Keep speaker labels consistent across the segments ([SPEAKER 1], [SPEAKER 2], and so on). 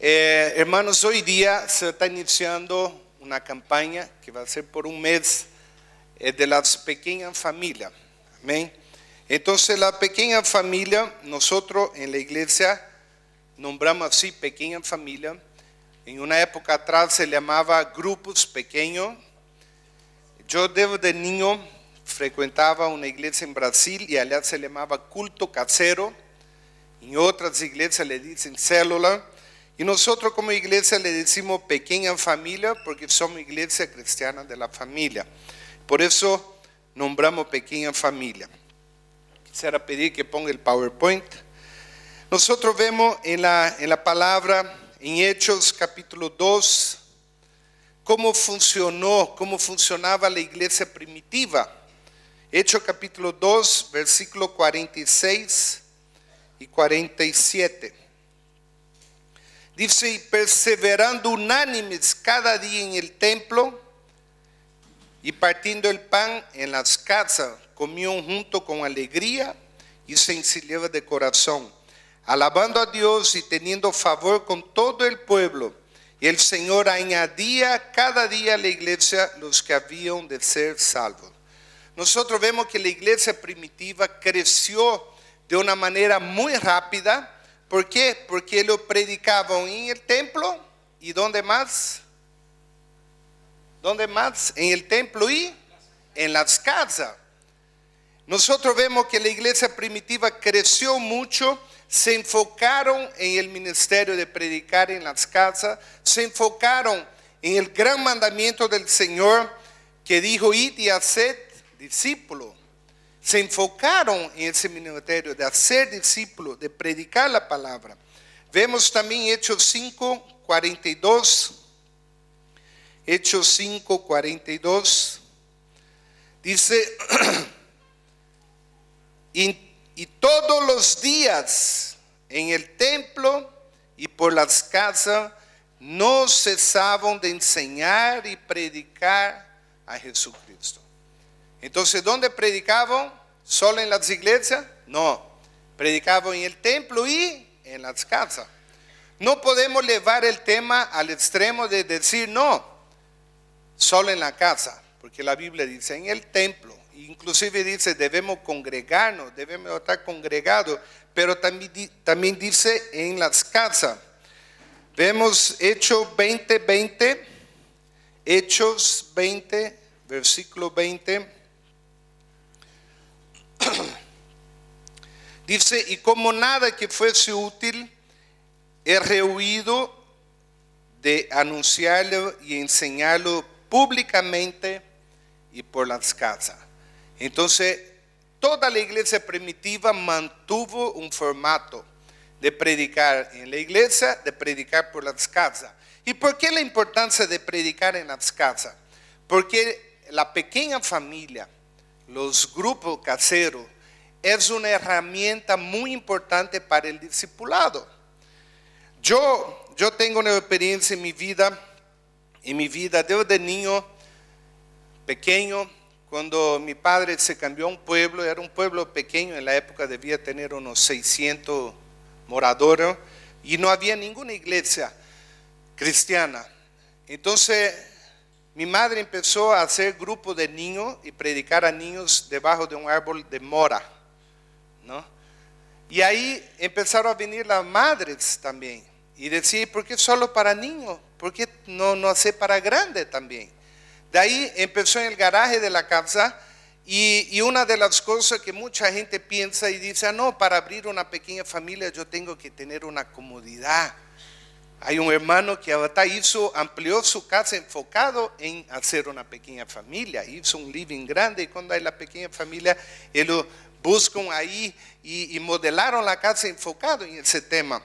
[SPEAKER 1] Hermanos, hoy día se está iniciando una campaña que va a ser por un mes de las pequeñas familias. Amén. Entonces la pequeña familia, nosotros en la iglesia nombramos así pequeña familia. En una época atrás se llamaba grupos pequeños. Yo de niño frecuentaba una iglesia en Brasil y allá se llamaba culto casero. En otras iglesias le dicen célula. Y nosotros como iglesia le decimos pequeña familia porque somos iglesia cristiana de la familia. Por eso nombramos pequeña familia. Quisiera pedir que ponga el PowerPoint. Nosotros vemos en la palabra, en Hechos capítulo 2, cómo funcionaba la iglesia primitiva. Hechos capítulo 2, versículo 46 y 47. Dice, y perseverando unánimes cada día en el templo y partiendo el pan en las casas, comían junto con alegría y sencillez de corazón, alabando a Dios y teniendo favor con todo el pueblo. Y el Señor añadía cada día a la iglesia los que habían de ser salvos. Nosotros vemos que la iglesia primitiva creció de una manera muy rápida. ¿Por qué? Porque lo predicaban en el templo. ¿Y dónde más? ¿Dónde más? En el templo y en las casas. Nosotros vemos que la iglesia primitiva creció mucho. Se enfocaron en el ministerio de predicar en las casas. Se enfocaron en el gran mandamiento del Señor que dijo, id y haced discípulos. Se enfocaron en ese ministerio de hacer discípulos, de predicar la palabra. Vemos también Hechos 5, 42. Hechos 5, 42. Dice, y todos los días en el templo y por las casas no cesaban de enseñar y predicar a Jesucristo. Entonces, ¿dónde predicaban? ¿Solo en las iglesias? No, predicaban en el templo y en las casas. No podemos llevar el tema al extremo de decir no, solo en la casa, porque la Biblia dice en el templo, inclusive dice debemos congregarnos, debemos estar congregados, pero también dice en las casas. Vemos Hechos 20, 20, Hechos 20, versículo 20. Dice, y como nada que fuese útil, he rehuido de anunciarlo y enseñarlo públicamente y por las casas. Entonces, toda la iglesia primitiva mantuvo un formato de predicar en la iglesia, de predicar por las casas. ¿Y por qué la importancia de predicar en las casas? Porque la pequeña familia, los grupos caseros, es una herramienta muy importante para el discipulado. Yo tengo una experiencia en mi vida desde niño pequeño, cuando mi padre se cambió a un pueblo, era un pueblo pequeño, en la época debía tener unos 600 moradores y no había ninguna iglesia cristiana. Entonces mi madre empezó a hacer grupos de niños y predicar a niños debajo de un árbol de mora, ¿no? Y ahí empezaron a venir las madres también y decir, ¿por qué solo para niños? ¿Por qué no hacer para grandes también? De ahí empezó en el garaje de la casa y una de las cosas que mucha gente piensa y dice, no, para abrir una pequeña familia yo tengo que tener una comodidad. Hay un hermano que amplió su casa enfocado en hacer una pequeña familia, hizo un living grande y cuando hay la pequeña familia, ellos buscan ahí y modelaron la casa enfocado en ese tema.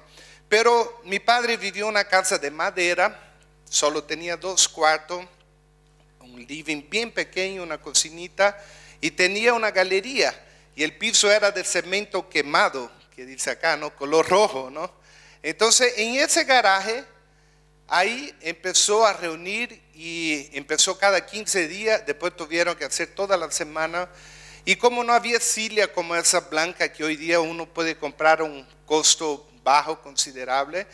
[SPEAKER 1] Pero mi padre vivió en una casa de madera, solo tenía 2 cuartos, un living bien pequeño, una cocinita y tenía una galería y el piso era de cemento quemado, que dice acá, ¿no? Color rojo, ¿no? Entonces en ese garaje, ahí empezó a reunir y empezó cada 15 días, después tuvieron que hacer toda la semana. Y como no había silla como esa blanca que hoy día uno puede comprar a un costo bajo considerable,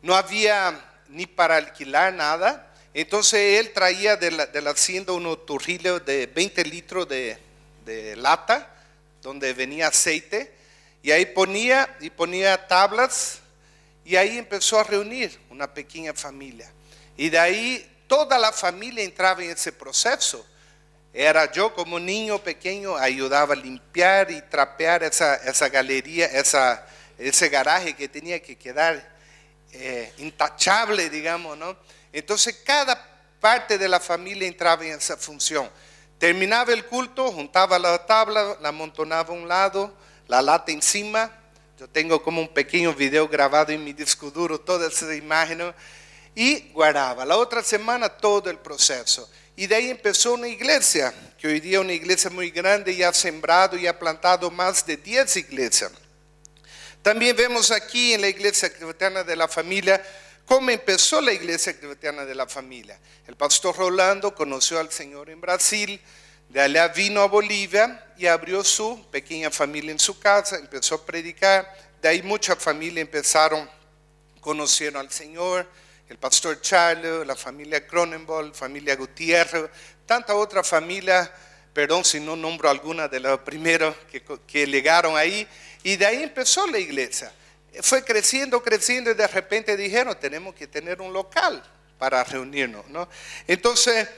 [SPEAKER 1] no había ni para alquilar nada. Entonces él traía de la hacienda unos turrillos de 20 litros de lata, donde venía aceite, y ahí ponía tablas, y ahí empezó a reunir una pequeña familia. Y de ahí toda la familia entraba en ese proceso. Era yo como niño pequeño, ayudaba a limpiar y trapear esa galería, ese garaje que tenía que quedar intachable, digamos, ¿no? Entonces cada parte de la familia entraba en esa función. Terminaba el culto, juntaba la tabla, la amontonaba a un lado, la lata encima. Yo tengo como un pequeño video grabado en mi disco duro, toda esa imagen, y guardaba. La otra semana todo el proceso. Y de ahí empezó una iglesia, que hoy día es una iglesia muy grande, y ha sembrado y ha plantado más de 10 iglesias. También vemos aquí en la Iglesia Cristiana de la Familia cómo empezó la Iglesia Cristiana de la Familia. El pastor Rolando conoció al Señor en Brasil, de allá vino a Bolivia y abrió su pequeña familia en su casa, empezó a predicar. De ahí muchas familias conocieron al Señor, el pastor Charles, la familia Cronenbol, familia Gutiérrez, tanta otra familia, perdón si no nombro alguna de los primeros que llegaron ahí. Y de ahí empezó la iglesia. Fue creciendo y de repente dijeron, tenemos que tener un local para reunirnos, ¿no? Entonces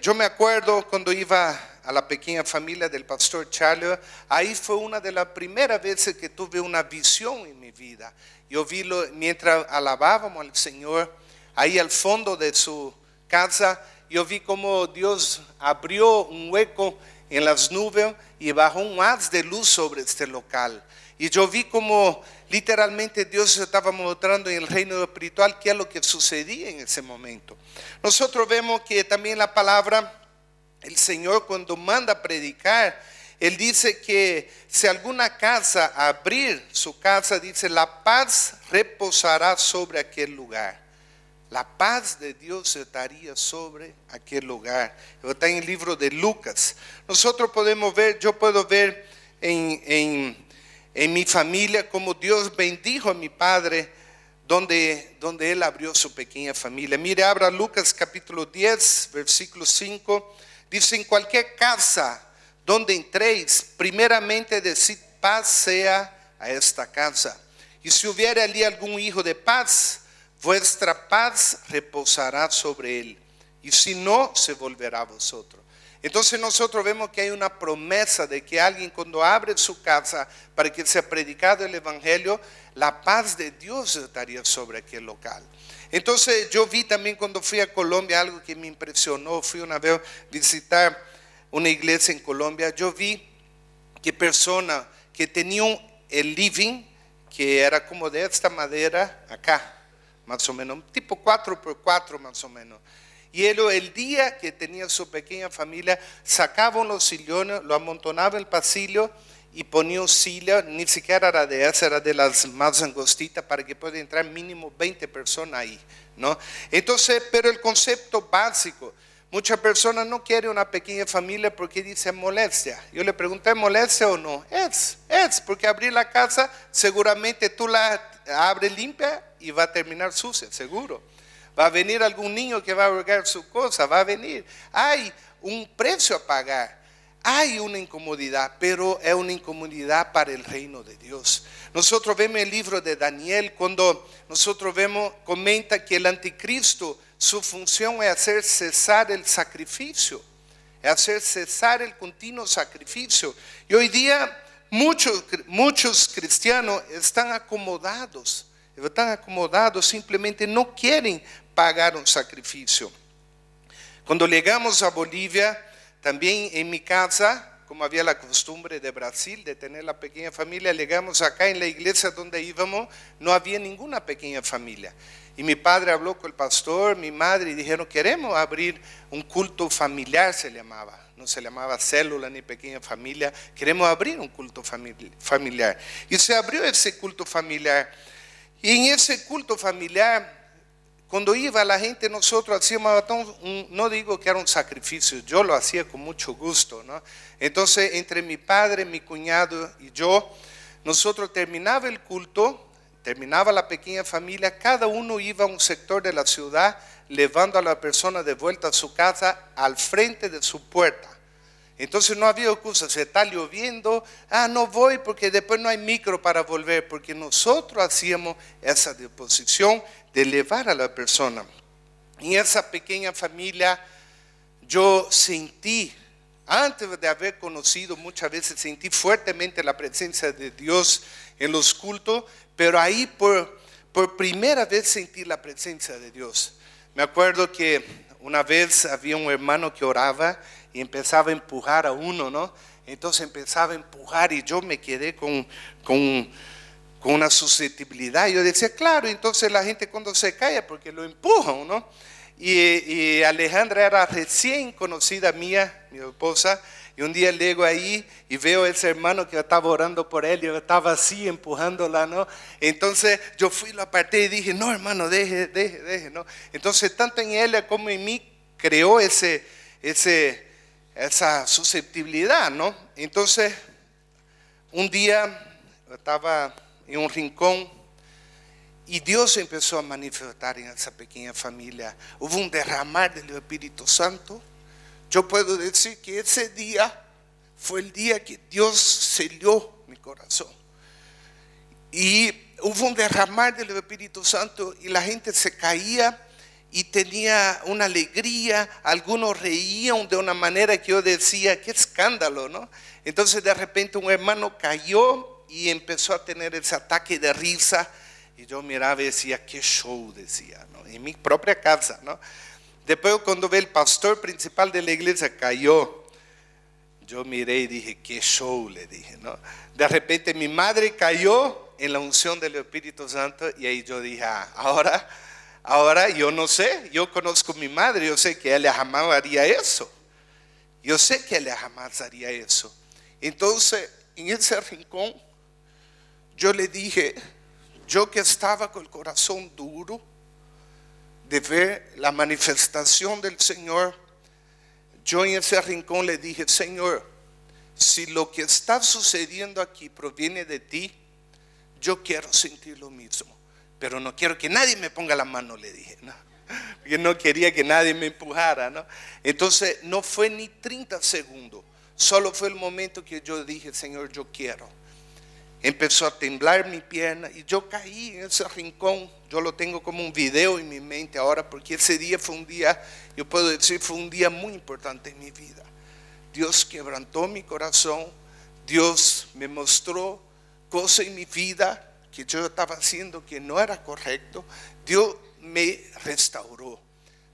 [SPEAKER 1] yo me acuerdo cuando iba a la pequeña familia del pastor Charlie, ahí fue una de las primeras veces que tuve una visión en mi vida. Yo vi mientras alabábamos al Señor, ahí al fondo de su casa, yo vi como Dios abrió un hueco en las nubes y bajó un haz de luz sobre este local. Y yo vi como literalmente Dios estaba mostrando en el reino espiritual qué es lo que sucedía en ese momento. Nosotros vemos que también la palabra, el Señor cuando manda a predicar, Él dice que si alguna casa abrir su casa, dice la paz reposará sobre aquel lugar. La paz de Dios estaría sobre aquel lugar. Está en el libro de Lucas. Nosotros podemos ver, yo puedo ver en mi familia como Dios bendijo a mi padre, donde él abrió su pequeña familia. Mire, abra Lucas capítulo 10, versículo 5. Dice, en cualquier casa donde entréis, primeramente decid paz sea a esta casa. Y si hubiera allí algún hijo de paz, vuestra paz reposará sobre él, y si no, se volverá a vosotros. Entonces nosotros vemos que hay una promesa de que alguien cuando abre su casa para que sea predicado el evangelio, la paz de Dios estaría sobre aquel local. Entonces yo vi también cuando fui a Colombia algo que me impresionó. Fui una vez a visitar una iglesia en Colombia. Yo vi que personas que tenían el living, que era como de esta madera acá, más o menos, tipo 4x4 más o menos. Y él, el día que tenía su pequeña familia, sacaban los sillones, lo amontonaban en el pasillo y ponían silla, ni siquiera era de esas, era de las más angostitas para que pueda entrar mínimo 20 personas ahí, ¿no? Entonces, pero el concepto básico, muchas personas no quieren una pequeña familia porque dicen molestia. Yo le pregunté, ¿molestia o no? Es, porque abrir la casa, seguramente tú la abres limpia y va a terminar sucia, seguro. Va a venir algún niño que va a ahogar su cosa, va a venir. Hay un precio a pagar, hay una incomodidad, pero es una incomodidad para el reino de Dios. Nosotros vemos el libro de Daniel, cuando nosotros vemos, comenta que el anticristo, su función es hacer cesar el sacrificio, es hacer cesar el continuo sacrificio. Y hoy día muchos cristianos están acomodados, simplemente no quieren pagar un sacrificio. Cuando llegamos a Bolivia, también en mi casa, como había la costumbre de Brasil de tener la pequeña familia, llegamos acá en la iglesia donde íbamos, no había ninguna pequeña familia. Y mi padre habló con el pastor, mi madre, y dijeron, queremos abrir un culto familiar, se llamaba. No se llamaba célula ni pequeña familia, queremos abrir un culto familiar. Y se abrió ese culto familiar. Y en ese culto familiar, cuando iba la gente, nosotros hacíamos, no digo que era un sacrificio, yo lo hacía con mucho gusto, ¿no? Entonces, entre mi padre, mi cuñado y yo, nosotros terminaba el culto terminaba la pequeña familia, cada uno iba a un sector de la ciudad, llevando a la persona de vuelta a su casa al frente de su puerta. Entonces no había excusa, se está lloviendo, no voy porque después no hay micro para volver, porque nosotros hacíamos esa disposición de llevar a la persona. En esa pequeña familia yo sentí, antes de haber conocido, muchas veces sentí fuertemente la presencia de Dios en los cultos, pero ahí por primera vez sentí la presencia de Dios. Me acuerdo que una vez había un hermano que oraba y empezaba a empujar a uno, ¿no? Entonces empezaba a empujar y yo me quedé con una susceptibilidad. Yo decía, claro, entonces la gente cuando se calla porque lo empujan, ¿no? Y Alejandra era recién conocida mía, mi esposa, y un día llego ahí y veo a ese hermano que estaba orando por él, yo estaba así empujándola, ¿no? Entonces yo fui, lo aparté y dije, no hermano, deje, ¿no? Entonces tanto en él como en mí creó esa susceptibilidad, ¿no? Entonces un día estaba en un rincón y Dios empezó a manifestar en esa pequeña familia. Hubo un derramar del Espíritu Santo. Yo puedo decir que ese día fue el día que Dios selló mi corazón. Y hubo un derramar del Espíritu Santo y la gente se caía y tenía una alegría. Algunos reían de una manera que yo decía, qué escándalo, ¿no? Entonces de repente un hermano cayó y empezó a tener ese ataque de risa. Y yo miraba y decía, qué show, decía, ¿no? En mi propia casa, ¿no? Después cuando ve el pastor principal de la iglesia cayó, yo miré y dije, qué show, le dije, ¿no? De repente mi madre cayó en la unción del Espíritu Santo y ahí yo dije, ahora yo no sé, yo conozco a mi madre, yo sé que ella jamás haría eso. Yo sé que ella jamás haría eso. Entonces, en ese rincón, yo le dije, yo que estaba con el corazón duro de ver la manifestación del Señor, yo en ese rincón le dije, Señor, si lo que está sucediendo aquí proviene de ti, yo quiero sentir lo mismo, pero no quiero que nadie me ponga la mano, le dije, ¿no? Porque no quería que nadie me empujara, ¿no? Entonces no fue ni 30 segundos, solo fue el momento que yo dije, Señor, yo quiero. Empezó a temblar mi pierna y yo caí en ese rincón. Yo lo tengo como un video en mi mente ahora, porque ese día fue un día, yo puedo decir, fue un día muy importante en mi vida. Dios quebrantó mi corazón, Dios me mostró cosas en mi vida que yo estaba haciendo que no era correcto. Dios me restauró.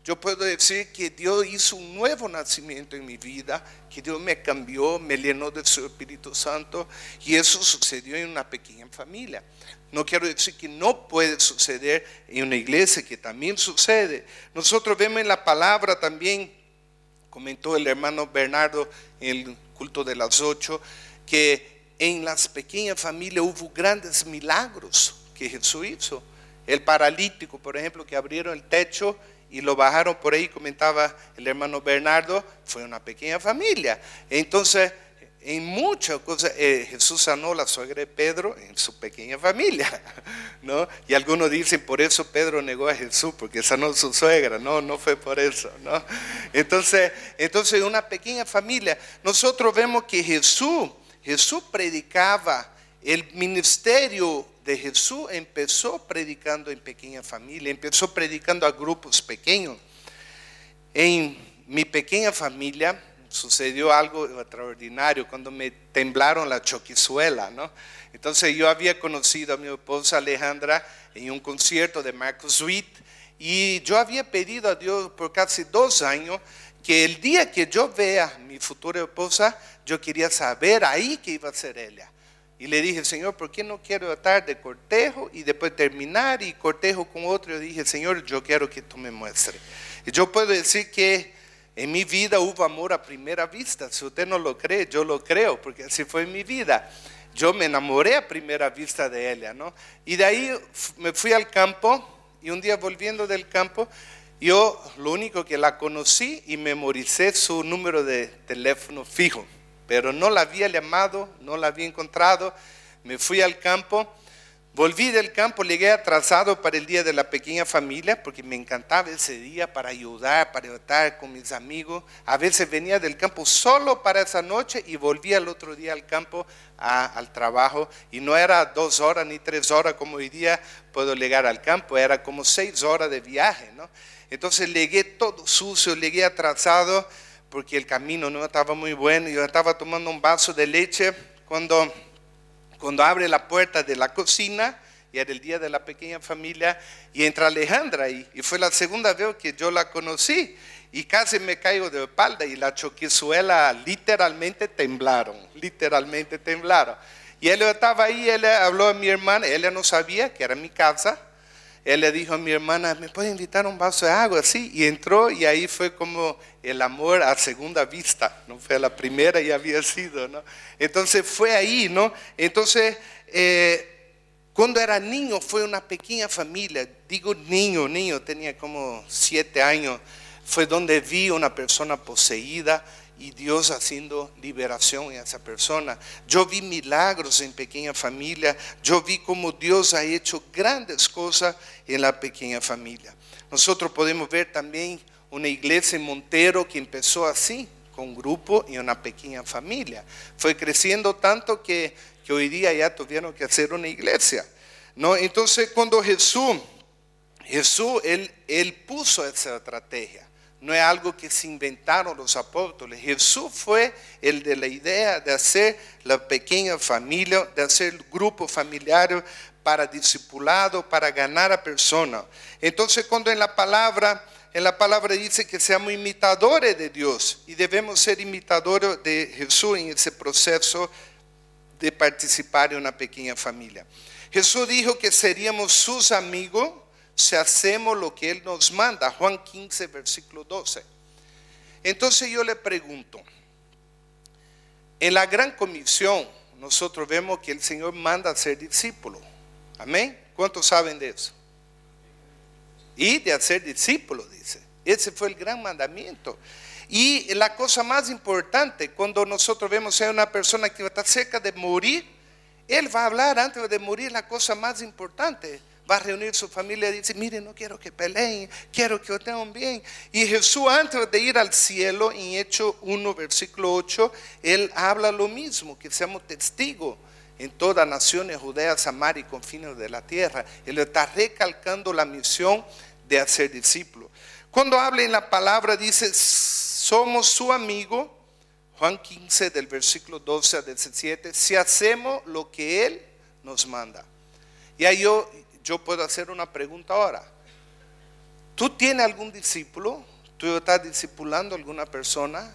[SPEAKER 1] Yo puedo decir que Dios hizo un nuevo nacimiento en mi vida, que Dios me cambió, me llenó de su Espíritu Santo, y eso sucedió en una pequeña familia. No quiero decir que no puede suceder en una iglesia, que también sucede. Nosotros vemos en la palabra también, comentó el hermano Bernardo en el culto de las 8, que en las pequeñas familias hubo grandes milagros que Jesús hizo. El paralítico, por ejemplo, que abrieron el techo y lo bajaron por ahí, comentaba el hermano Bernardo, fue una pequeña familia. Entonces, en muchas cosas, Jesús sanó la suegra de Pedro en su pequeña familia, ¿no? Y algunos dicen, por eso Pedro negó a Jesús, porque sanó su suegra. No fue por eso, ¿no? Entonces, una pequeña familia. Nosotros vemos que Jesús predicaba, el ministerio de Jesús empezó predicando en pequeña familia, empezó predicando a grupos pequeños. En mi pequeña familia sucedió algo extraordinario cuando me temblaron la choquizuela, ¿no? Entonces yo había conocido a mi esposa Alejandra en un concierto de Marcus Witt, y yo había pedido a Dios por casi 2 años que el día que yo vea a mi futura esposa, yo quería saber ahí qué iba a hacer ella. Y le dije, Señor, ¿por qué no quiero estar de cortejo y después terminar y cortejo con otro? Yo dije, Señor, yo quiero que tú me muestres. Y yo puedo decir que en mi vida hubo amor a primera vista. Si usted no lo cree, yo lo creo, porque así fue en mi vida. Yo me enamoré a primera vista de ella, ¿no? Y de ahí me fui al campo, y un día volviendo del campo, yo lo único que la conocí y memoricé su número de teléfono fijo, pero no la había llamado, no la había encontrado. Me fui al campo, Volví del campo, llegué atrasado para el día de la pequeña familia, porque me encantaba ese día para ayudar, para estar con mis amigos. A veces venía del campo solo para esa noche y volvía el otro día al campo al trabajo. Y no era 2 horas ni 3 horas como hoy día puedo llegar al campo, era como 6 horas de viaje, ¿no? Entonces llegué todo sucio, llegué atrasado porque el camino no estaba muy bueno. Yo estaba tomando un vaso de leche cuando abre la puerta de la cocina, y era el día de la pequeña familia, y entra Alejandra ahí, y fue la segunda vez que yo la conocí, y casi me caigo de espalda, y la choquizuela literalmente temblaron, y él estaba ahí, él habló a mi hermana, ella no sabía que era mi casa, él le dijo a mi hermana, ¿me puede invitar un vaso de agua? Sí, y entró, y ahí fue como el amor a segunda vista, no fue a la primera, ya había sido, ¿no? Entonces fue ahí, ¿no? Entonces, cuando era niño fue una pequeña familia, digo niño, tenía como 7 años, fue donde vi una persona poseída, y Dios haciendo liberación en esa persona. Yo vi milagros en pequeña familia, yo vi cómo Dios ha hecho grandes cosas en la pequeña familia. Nosotros podemos ver también una iglesia en Montero que empezó así, con un grupo y una pequeña familia. Fue creciendo tanto que hoy día ya tuvieron que hacer una iglesia, ¿no? Entonces cuando Jesús él puso esa estrategia. No es algo que se inventaron los apóstoles. Jesús fue el de la idea de hacer la pequeña familia, de hacer el grupo familiar para discipulado, para ganar a personas. Entonces cuando en la palabra dice que seamos imitadores de Dios, y debemos ser imitadores de Jesús en ese proceso de participar en una pequeña familia. Jesús dijo que seríamos sus amigos si hacemos lo que Él nos manda. Juan 15, versículo 12. Entonces yo le pregunto, en la gran comisión nosotros vemos que el Señor manda a ser discípulo. Amén. ¿Cuántos saben de eso? Y de hacer discípulos, dice. Ese fue el gran mandamiento. Y la cosa más importante, cuando nosotros vemos a una persona que está cerca de morir, Él va a hablar antes de morir la cosa más importante. Va a reunir su familia y dice, mire, no quiero que peleen, quiero que estén bien. Y Jesús, antes de ir al cielo, en Hechos 1, versículo 8, Él habla lo mismo, que seamos testigos en todas naciones, Judea, Samaria y confines de la tierra. Él está recalcando la misión de hacer discípulos. Cuando habla en la palabra, dice, somos su amigo, Juan 15, del versículo 12 a 17, si hacemos lo que Él nos manda. Y ahí yo puedo hacer una pregunta ahora. ¿Tú tienes algún discípulo? ¿Tú estás discipulando a alguna persona?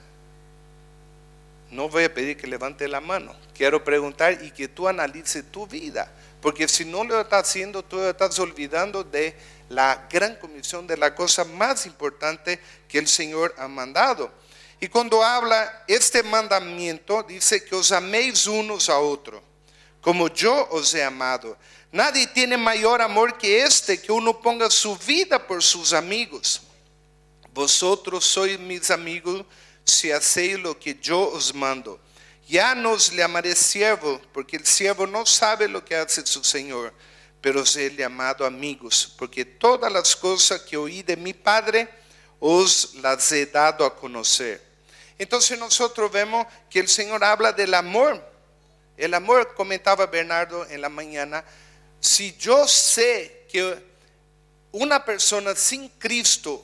[SPEAKER 1] No voy a pedir que levante la mano. Quiero preguntar y que tú analices tu vida. Porque si no lo estás haciendo, tú estás olvidando de la gran comisión, de la cosa más importante que el Señor ha mandado. Y cuando habla este mandamiento, dice que os améis unos a otros, como yo os he amado. Nadie tiene mayor amor que este, que uno ponga su vida por sus amigos. Vosotros sois mis amigos si hacéis lo que yo os mando. Ya no os llamaré siervo, porque el siervo no sabe lo que hace su Señor, pero os he llamado amigos, porque todas las cosas que oí de mi Padre os las he dado a conocer. Entonces nosotros vemos que el Señor habla del amor. El amor, comentaba Bernardo en la mañana, si yo sé que una persona sin Cristo,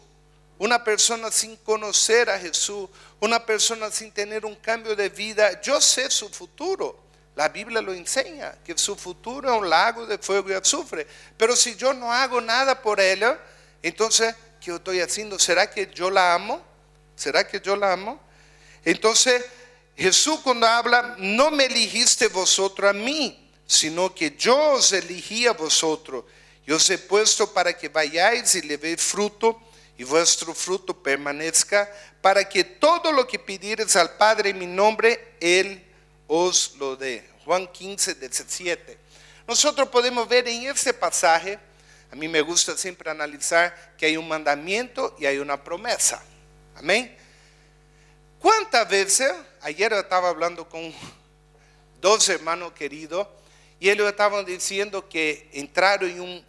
[SPEAKER 1] una persona sin conocer a Jesús, una persona sin tener un cambio de vida, yo sé su futuro. La Biblia lo enseña, que su futuro es un lago de fuego y azufre. Pero si yo no hago nada por ella, entonces, ¿qué estoy haciendo? ¿Será que yo la amo? ¿Será que yo la amo? Entonces, Jesús cuando habla, no me eligiste vosotros a mí, sino que yo os elegí a vosotros. Y os he puesto para que vayáis y llevéis fruto, y vuestro fruto permanezca, para que todo lo que pidiereis al Padre en mi nombre, Él os lo dé. Juan 15, 17. Nosotros podemos ver en este pasaje, a mí me gusta siempre analizar que hay un mandamiento y hay una promesa. Amén. ¿Cuántas veces? Ayer estaba hablando con 2 hermanos queridos y ellos estaban diciendo que entraron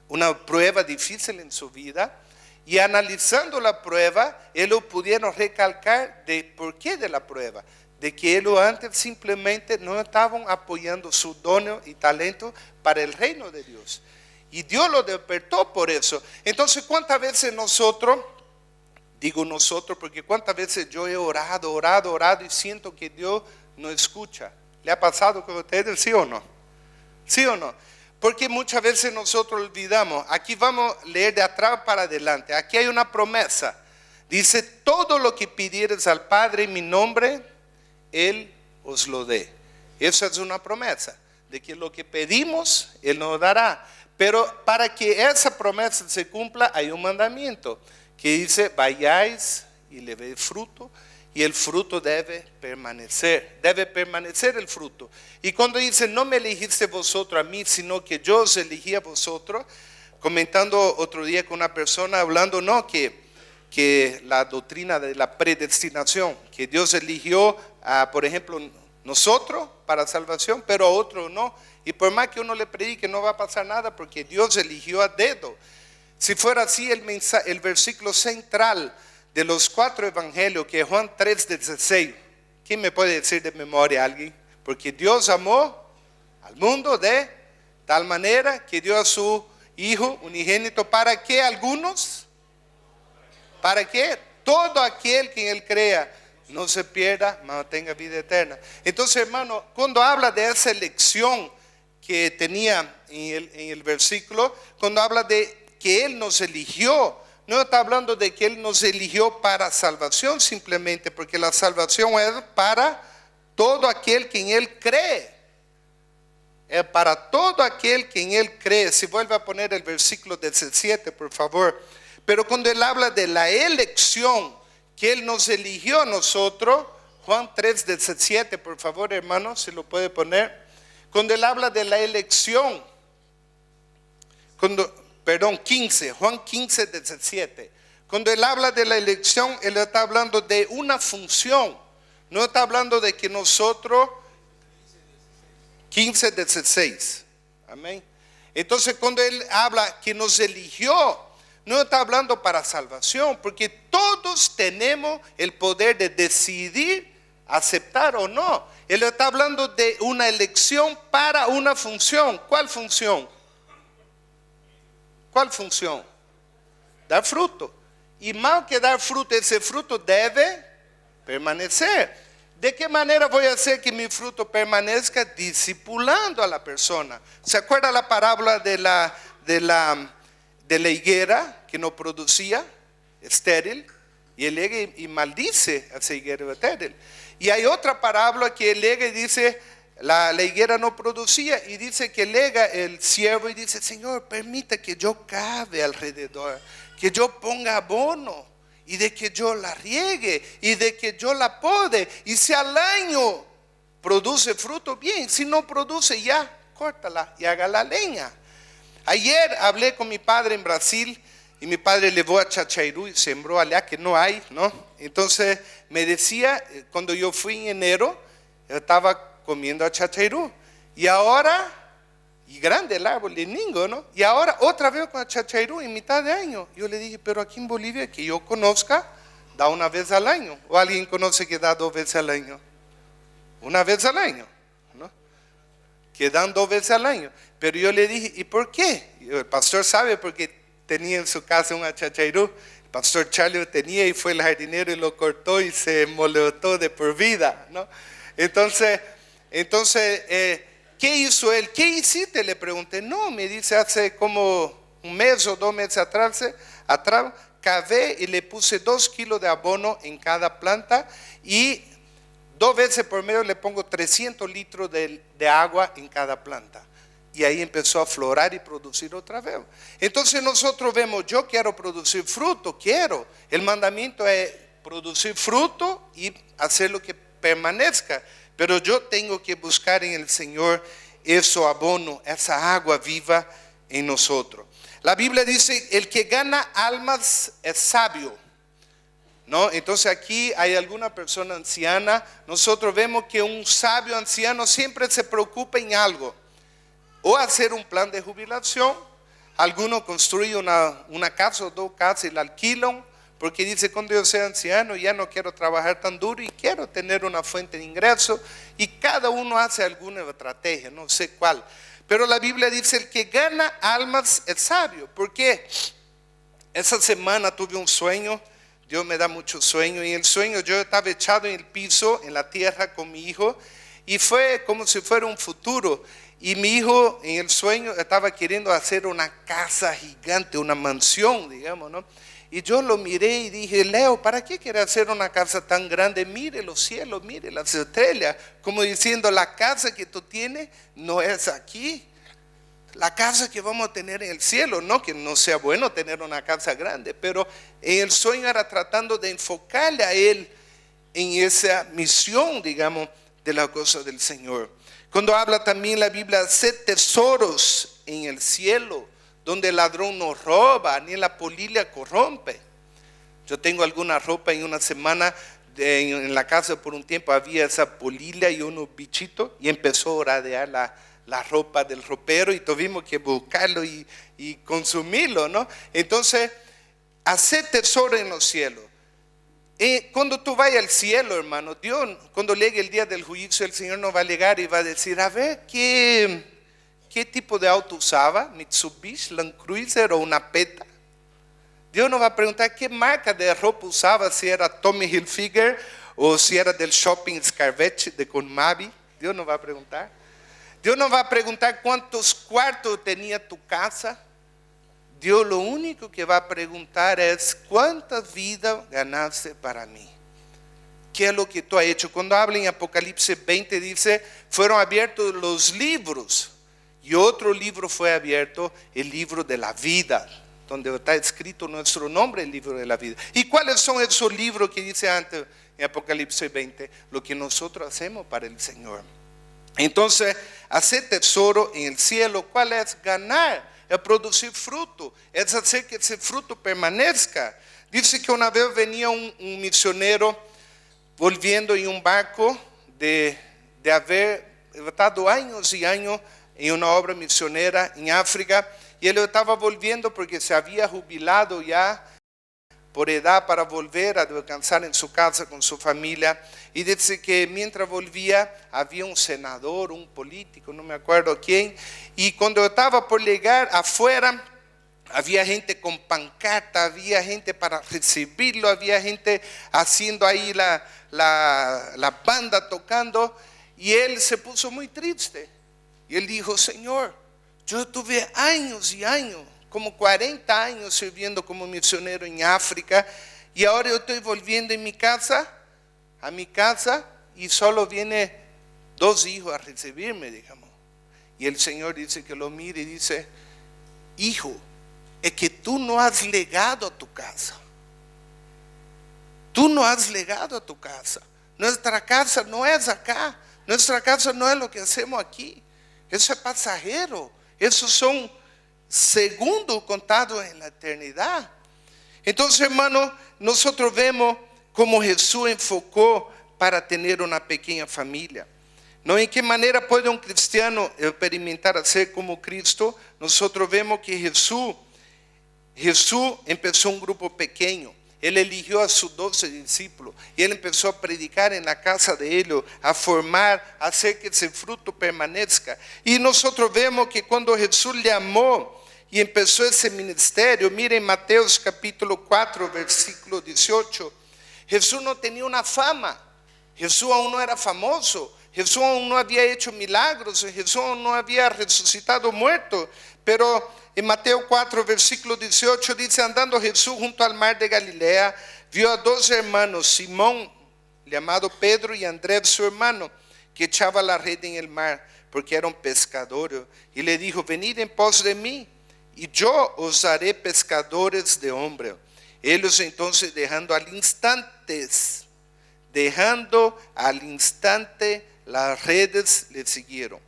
[SPEAKER 1] una prueba difícil en su vida, y analizando la prueba, ellos pudieron recalcar de por qué de la prueba, de que ellos antes simplemente no estaban apoyando su don y talento para el reino de Dios. Y Dios lo despertó por eso. Entonces, ¿cuántas veces nosotros, digo nosotros, porque cuántas veces yo he orado y siento que Dios no escucha? ¿Le ha pasado con ustedes, sí o no? ¿Sí o no? Porque muchas veces nosotros olvidamos. Aquí vamos a leer de atrás para adelante. Aquí hay una promesa. Dice, todo lo que pidieres al Padre en mi nombre, Él os lo dé. Esa es una promesa, de que lo que pedimos, Él nos dará. Pero para que esa promesa se cumpla, hay un mandamiento que dice, vayáis y le veis fruto, y el fruto debe permanecer el fruto. Y cuando dice, no me elegiste vosotros a mí, sino que yo os elegí a vosotros, comentando otro día con una persona, hablando, no, que la doctrina de la predestinación, que Dios eligió a, por ejemplo, nosotros para salvación, pero a otros no. Y por más que uno le predique, no va a pasar nada, porque Dios eligió a dedo. Si fuera así, el versículo central de los 4 evangelios, que es Juan 3:16, ¿quién me puede decir de memoria alguien? Porque Dios amó al mundo de tal manera que dio a su Hijo unigénito, ¿para qué algunos? ¿Para qué? Todo aquel que en Él crea no se pierda, mas tenga vida eterna. Entonces, hermano, cuando habla de esa elección que tenía en el versículo, cuando habla de que Él nos eligió, no está hablando de que Él nos eligió para salvación simplemente, porque la salvación es para todo aquel que en Él cree. Es para todo aquel que en Él cree. Si vuelve a poner el versículo 17, por favor. Pero cuando Él habla de la elección, que Él nos eligió a nosotros, Juan 3:17, por favor, hermano, si lo puede poner. Cuando Él habla de la elección, 15, Juan 15:17. Cuando Él habla de la elección, Él está hablando de una función. No está hablando de que nosotros, 15:16. Amén. Entonces, cuando Él habla que nos eligió, no está hablando para salvación, porque todos tenemos el poder de decidir aceptar o no. Él está hablando de una elección para una función. ¿Cuál función? ¿Cuál función? Dar fruto. Y más que dar fruto, ese fruto debe permanecer. ¿De qué manera voy a hacer que mi fruto permanezca? Discipulando a la persona. ¿Se acuerda la parábola de la higuera que no producía, estéril? Y él llega y maldice a esa higuera estéril. Y hay otra parábola que él llega y dice, la higuera no producía, y dice que llega el siervo y dice, Señor, permita que yo cabe alrededor, que yo ponga abono, y de que yo la riegue, y de que yo la pode, y si al año produce fruto, bien; si no produce, ya, córtala y haga la leña. Ayer hablé con mi padre en Brasil, y mi padre llevó a Chachairú y sembró allá, que no hay, ¿no? Entonces me decía, cuando yo fui en enero, yo estaba comiendo a Chachairú, y ahora, y grande el árbol de Ningo, ¿no? Y ahora otra vez con Chachairú en mitad de año. Yo le dije, pero aquí en Bolivia, que yo conozca, da una vez al año. ¿O alguien conoce que da 2 veces al año? Una vez al año, ¿no? Que dan 2 veces al año. Pero yo le dije, ¿y por qué? Y el pastor sabe, porque tenía en su casa un Chachairú. El pastor Charlie lo tenía y fue el jardinero y lo cortó y se molestó de por vida, ¿no? Entonces, ¿qué hizo él? ¿Qué hiciste? Le pregunté. No, me dice, hace como 1 mes o 2 meses atrás, cavé y le puse 2 kilos de abono en cada planta, y 2 veces por mes le pongo 300 litros de agua en cada planta. Y ahí empezó a florar y producir otra vez. Entonces nosotros vemos, yo quiero producir fruto, el mandamiento es producir fruto y hacer lo que permanezca. Pero yo tengo que buscar en el Señor ese abono, esa agua viva en nosotros. La Biblia dice, el que gana almas es sabio. ¿no? Entonces aquí hay alguna persona anciana. Nosotros vemos que un sabio anciano siempre se preocupa en algo. O hacer un plan de jubilación. Algunos construyen una casa o dos casas y la alquilan. Porque dice, cuando yo sea anciano ya no quiero trabajar tan duro y quiero tener una fuente de ingreso. Y cada uno hace alguna estrategia, no sé cuál. Pero la Biblia dice, el que gana almas es sabio. ¿Por qué? Esa semana tuve un sueño. Dios me da mucho sueño. Y el sueño, yo estaba echado en el piso, en la tierra con mi hijo. Y fue como si fuera un futuro. Y mi hijo en el sueño estaba queriendo hacer una casa gigante, una mansión, digamos, ¿no? Y yo lo miré y dije, Leo, ¿para qué quiere hacer una casa tan grande? Mire los cielos, mire las estrellas. Como diciendo, la casa que tú tienes no es aquí. La casa que vamos a tener en el cielo, no que no sea bueno tener una casa grande, pero en el sueño era tratando de enfocarle a él en esa misión, digamos, de la cosa del Señor. Cuando habla también la Biblia, hacer tesoros en el cielo, donde el ladrón no roba, ni la polilla corrompe. Yo tengo alguna ropa en una semana, en la casa por un tiempo había esa polilla y unos bichitos, y empezó a radear la ropa del ropero y tuvimos que buscarlo y consumirlo, ¿no? Entonces, hacer tesoro en los cielos. Cuando tú vayas al cielo, hermano, Dios, cuando llegue el día del juicio, el Señor nos va a llegar y va a decir, a ver, ¿qué tipo de auto usaba? ¿Mitsubishi, Land Cruiser o una Peta? Dios nos va a preguntar qué marca de ropa usaba, si era Tommy Hilfiger o si era del shopping Scarvech de Conmavi. Dios nos va a preguntar. Dios nos va a preguntar cuántos cuartos tenía tu casa. Dios lo único que va a preguntar es cuántas vidas ganaste para mí. ¿Qué es lo que tú has hecho? Cuando habla en Apocalipsis 20 dice, fueron abiertos los libros y otro libro fue abierto, el libro de la vida, donde está escrito nuestro nombre, el libro de la vida. ¿Y cuáles son esos libros que dice antes en Apocalipsis 20? Lo que nosotros hacemos para el Señor. Entonces, hacer tesoro en el cielo, ¿cuál es? Ganar, es producir fruto, es hacer que ese fruto permanezca. Dice que una vez venía un misionero volviendo en un barco de haber estado años y años en una obra misionera en África, y él estaba volviendo porque se había jubilado ya por edad para volver a descansar en su casa con su familia. Y dice que mientras volvía había un senador, un político, no me acuerdo quién, y cuando estaba por llegar afuera había gente con pancarta, había gente para recibirlo, había gente haciendo ahí la banda tocando, y él se puso muy triste y él dijo, Señor, yo tuve años y años, como 40 años sirviendo como misionero en África, y ahora yo estoy volviendo a mi casa, y solo viene 2 hijos a recibirme, digamos. Y el Señor dice que lo mire y dice, hijo, es que tú no has legado a tu casa. Tú no has legado a tu casa. Nuestra casa no es acá. Nuestra casa no es lo que hacemos aquí. Eso es pasajero. Esos son segundos contados en la eternidad. Entonces, hermano, nosotros vemos cómo Jesús enfocó para tener una pequeña familia. ¿No? ¿En qué manera puede un cristiano experimentar ser como Cristo? Nosotros vemos que Jesús empezó un grupo pequeño. Él eligió a sus 12 discípulos y él empezó a predicar en la casa de ellos, a formar, a hacer que ese fruto permanezca. Y nosotros vemos que cuando Jesús le amó y empezó ese ministerio, miren Mateo capítulo 4, versículo 18, Jesús no tenía una fama, Jesús aún no era famoso, Jesús aún no había hecho milagros, Jesús aún no había resucitado muertos, pero en Mateo 4, versículo 18 dice, andando Jesús junto al mar de Galilea, vio a 2 hermanos, Simón, llamado Pedro, y Andrés su hermano, que echaba la red en el mar, porque eran pescadores, y le dijo, venid en pos de mí, y yo os haré pescadores de hombres. Ellos entonces dejando al instante las redes le siguieron.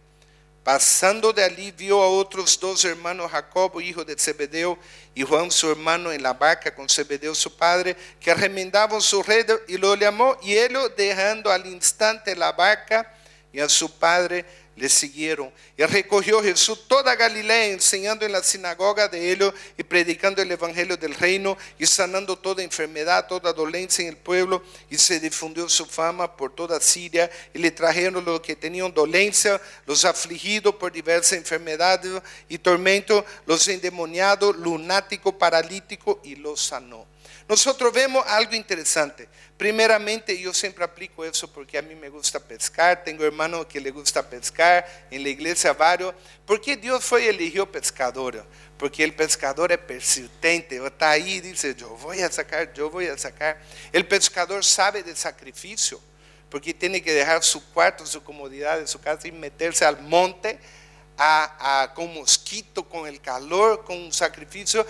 [SPEAKER 1] Pasando de allí vio a otros dos hermanos, Jacobo, hijo de Zebedeo, y Juan su hermano, en la barca con Zebedeo su padre, que remendaban su red, y lo llamó, y ellos, dejando al instante la barca y a su padre, le siguieron. Y recogió Jesús toda Galilea, enseñando en la sinagoga de ellos y predicando el evangelio del reino y sanando toda enfermedad, toda dolencia en el pueblo. Y se difundió su fama por toda Siria, y le trajeron los que tenían dolencia, los afligidos por diversas enfermedades y tormentos, los endemoniados, lunáticos, paralíticos, y los sanó. Nosotros vemos algo interesante. Primeramente, yo siempre aplico eso porque a mí me gusta pescar. Tengo hermanos que les gusta pescar, en la iglesia varios. ¿Por qué Dios eligió pescador? Porque el pescador es persistente, está ahí y dice, yo voy a sacar. El pescador sabe de sacrificio, porque tiene que dejar su cuarto, su comodidad, su casa y meterse al monte con mosquito, con el calor, con un sacrificio.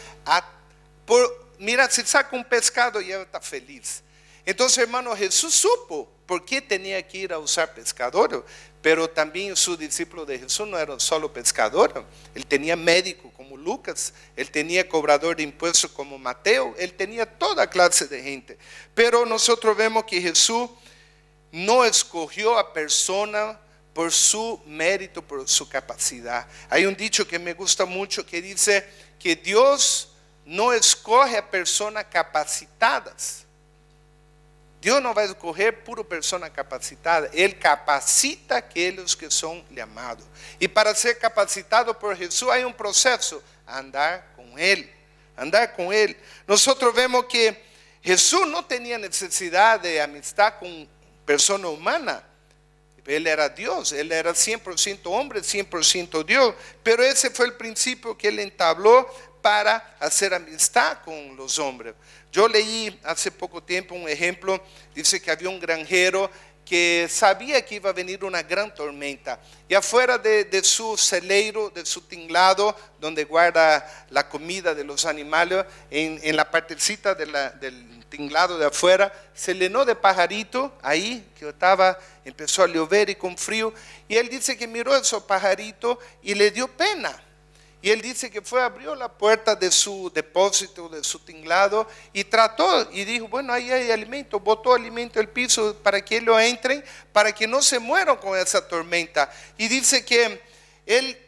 [SPEAKER 1] Mira, si saca un pescado ya está feliz. Entonces, hermano, Jesús supo por qué tenía que ir a usar pescadores, pero también sus discípulos de Jesús no eran solo pescadores. Él tenía médico como Lucas, él tenía cobrador de impuestos como Mateo, él tenía toda clase de gente. Pero nosotros vemos que Jesús no escogió a personas por su mérito, por su capacidad. Hay un dicho que me gusta mucho que dice que Dios no escoge a personas capacitadas. Dios no va a escoger puro personas capacitadas. Él capacita a aquellos que son llamados. Y para ser capacitado por Jesús hay un proceso: andar con Él. Andar con Él. Nosotros vemos que Jesús no tenía necesidad de amistad con persona humana. Él era Dios, Él era 100% hombre, 100% Dios. Pero ese fue el principio que Él entabló para hacer amistad con los hombres. Yo leí hace poco tiempo un ejemplo. Dice que había un granjero que sabía que iba a venir una gran tormenta, y afuera de su celeiro, de su tinglado, donde guarda la comida de los animales, en la partecita del tinglado de afuera, se llenó de pajaritos ahí, que empezó a llover y con frío, y él dice que miró esos pajaritos y le dio pena. Y él dice que abrió la puerta de su depósito, de su tinglado, y trató, y dijo, bueno, ahí hay alimento, botó alimento al piso para que ellos entren, para que no se mueran con esa tormenta. Y dice que él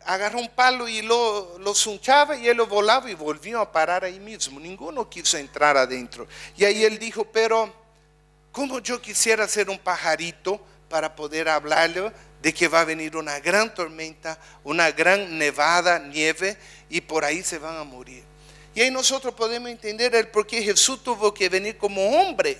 [SPEAKER 1] agarró un palo y lo zunchaba, y él lo volaba y volvió a parar ahí mismo. Ninguno quiso entrar adentro. Y ahí él dijo, pero ¿cómo yo quisiera ser un pajarito para poder hablarle de que va a venir una gran tormenta, una gran nieve, y por ahí se van a morir? Y ahí nosotros podemos entender el por qué Jesús tuvo que venir como hombre.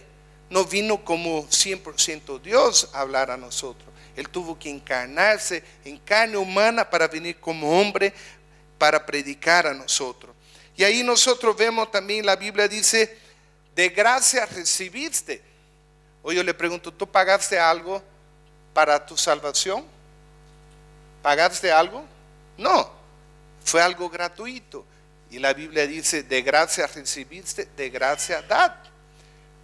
[SPEAKER 1] No vino como 100% Dios a hablar a nosotros. Él tuvo que encarnarse en carne humana para venir como hombre, para predicar a nosotros. Y ahí nosotros vemos también, la Biblia dice, de gracia recibiste. Hoy yo le pregunto, ¿tú pagaste algo para tu salvación? ¿Pagaste algo? No, fue algo gratuito. Y la Biblia dice, de gracia recibiste, de gracia dad.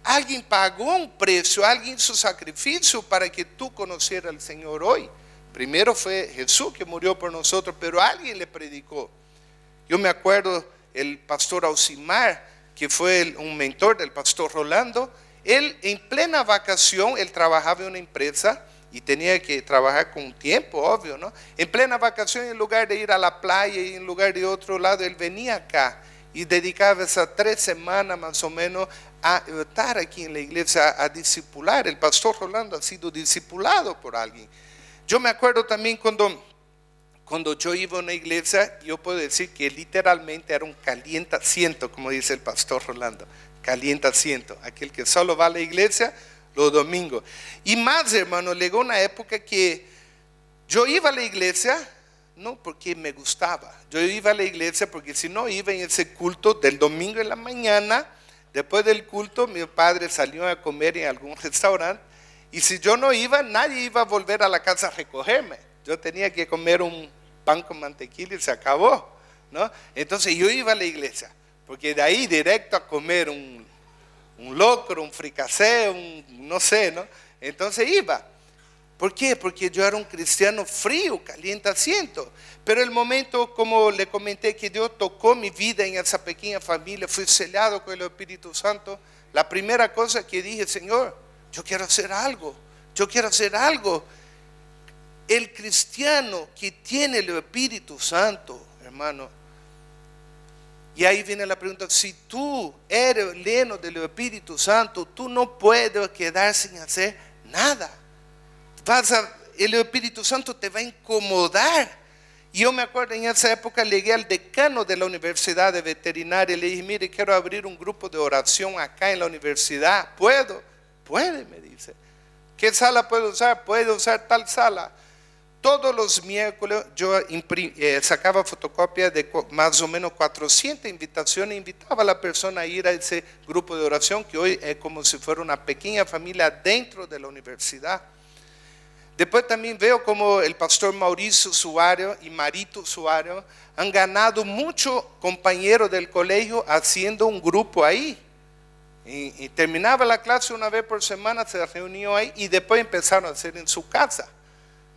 [SPEAKER 1] Alguien pagó un precio, alguien hizo sacrificio para que tú conocieras al Señor hoy. Primero fue Jesús que murió por nosotros, pero alguien le predicó. Yo me acuerdo el pastor Ausimar, que fue un mentor del pastor Rolando. Él en plena vacación, él trabajaba en una empresa y tenía que trabajar con tiempo, obvio, ¿no? En plena vacación, en lugar de ir a la playa y en lugar de otro lado, él venía acá y dedicaba esas 3 semanas más o menos a estar aquí en la iglesia, a discipular. El pastor Rolando ha sido discipulado por alguien. Yo me acuerdo también cuando yo iba a una iglesia, yo puedo decir que literalmente era un calienta asiento, como dice el pastor Rolando. Calienta asiento, aquel que solo va a la iglesia los domingos. Y más, hermano, llegó una época que yo iba a la iglesia no porque me gustaba, yo iba a la iglesia porque si no iba en ese culto del domingo en la mañana. Después del culto mi padre salió a comer en algún restaurante, y si yo no iba, nadie iba a volver a la casa a recogerme. Yo tenía que comer un pan con mantequilla y se acabó, ¿no? Entonces yo iba a la iglesia, porque de ahí directo a comer un locro, un fricasé, no sé, ¿no? Entonces iba, ¿Por qué? Porque yo era un cristiano frío, caliente asiento. Pero el momento, como le comenté, que Dios tocó mi vida en esa pequeña familia, fui sellado con el Espíritu Santo, la primera cosa que dije: Señor, yo quiero hacer algo, yo quiero hacer algo. El cristiano que tiene el Espíritu Santo, hermano, y ahí viene la pregunta: si tú eres lleno del Espíritu Santo, tú no puedes quedar sin hacer nada. El Espíritu Santo te va a incomodar. Y yo me acuerdo, en esa época llegué al decano de la Universidad de Veterinaria y le dije: mire, quiero abrir un grupo de oración acá en la universidad. ¿Puedo? Puede, me dice. ¿Qué sala puedo usar? Puede usar tal sala. Todos los miércoles yo sacaba fotocopia de más o menos 400 invitaciones, invitaba a la persona a ir a ese grupo de oración, que hoy es como si fuera una pequeña familia dentro de la universidad. Después también veo como el pastor Mauricio Suárez y Marito Suárez han ganado muchos compañeros del colegio haciendo un grupo ahí. Y terminaba la clase una vez por semana, se reunió ahí y después empezaron a hacer en su casa,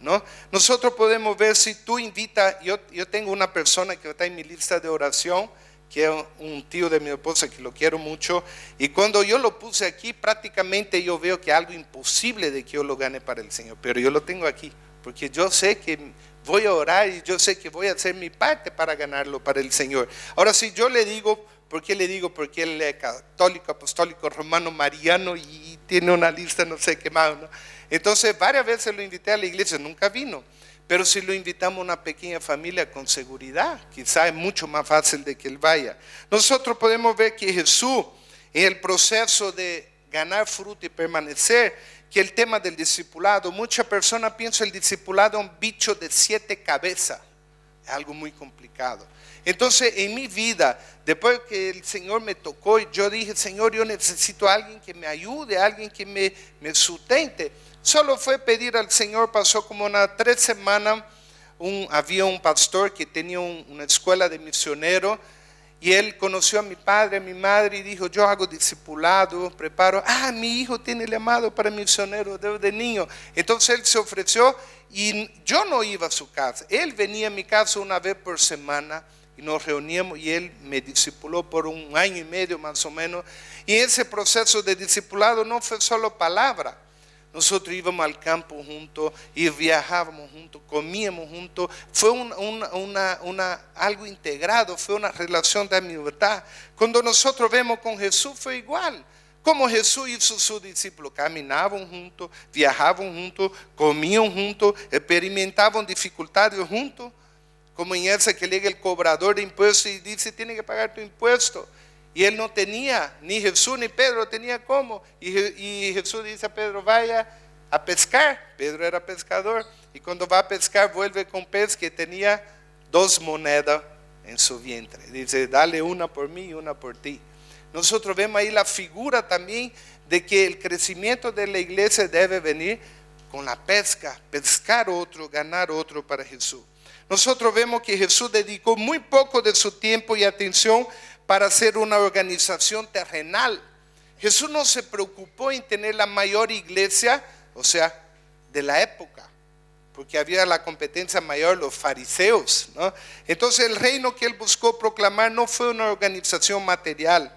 [SPEAKER 1] ¿no? Nosotros podemos ver, si tú invitas, yo tengo una persona que está en mi lista de oración, que es un tío de mi esposa que lo quiero mucho, y cuando yo lo puse aquí, prácticamente yo veo que es algo imposible de que yo lo gane para el Señor, pero yo lo tengo aquí, porque yo sé que voy a orar y yo sé que voy a hacer mi parte para ganarlo para el Señor. Ahora, si yo le digo, ¿por qué le digo? Porque él es católico, apostólico, romano, mariano y tiene una lista no sé qué más, ¿no? Entonces varias veces lo invité a la iglesia, nunca vino. Pero si lo invitamos a una pequeña familia, con seguridad, quizás es mucho más fácil de que él vaya. Nosotros podemos ver que Jesús, en el proceso de ganar fruto y permanecer, que el tema del discipulado, muchas personas piensan el discipulado es un bicho de 7 cabezas, es algo muy complicado. Entonces, en mi vida, después que el Señor me tocó, yo dije: Señor, yo necesito a alguien que me ayude, a alguien que me sustente. Solo fue pedir al Señor. Pasó como unas 3 semanas, había un pastor que tenía una escuela de misioneros, y él conoció a mi padre, a mi madre, y dijo: yo hago discipulado, preparo. Mi hijo tiene el llamado para misionero desde niño. Entonces él se ofreció, y yo no iba a su casa. Él venía a mi casa una vez por semana, y nos reuníamos, y él me discipuló por 1 año y medio más o menos. Y ese proceso de discipulado no fue solo palabra. Nosotros íbamos al campo juntos y viajábamos juntos, comíamos juntos. Fue algo integrado, fue una relación de amistad. Cuando nosotros vemos con Jesús fue igual. Como Jesús hizo sus discípulos: caminaban juntos, viajaban juntos, comían juntos, experimentaban dificultades juntos. Como en ese que llega el cobrador de impuestos y dice: tiene que pagar tu impuesto. Y él no tenía, ni Jesús ni Pedro tenía cómo. Y Jesús dice a Pedro: vaya a pescar. Pedro era pescador, y cuando va a pescar vuelve con pez que tenía 2 monedas en su vientre. Dice: dale una por mí y una por ti. Nosotros vemos ahí la figura también de que el crecimiento de la iglesia debe venir con la pesca, pescar otro, ganar otro para Jesús. Nosotros vemos que Jesús dedicó muy poco de su tiempo y atención para hacer una organización terrenal. Jesús no se preocupó en tener la mayor iglesia, o sea, de la época, porque había la competencia mayor, los fariseos, ¿no? Entonces el reino que él buscó proclamar no fue una organización material.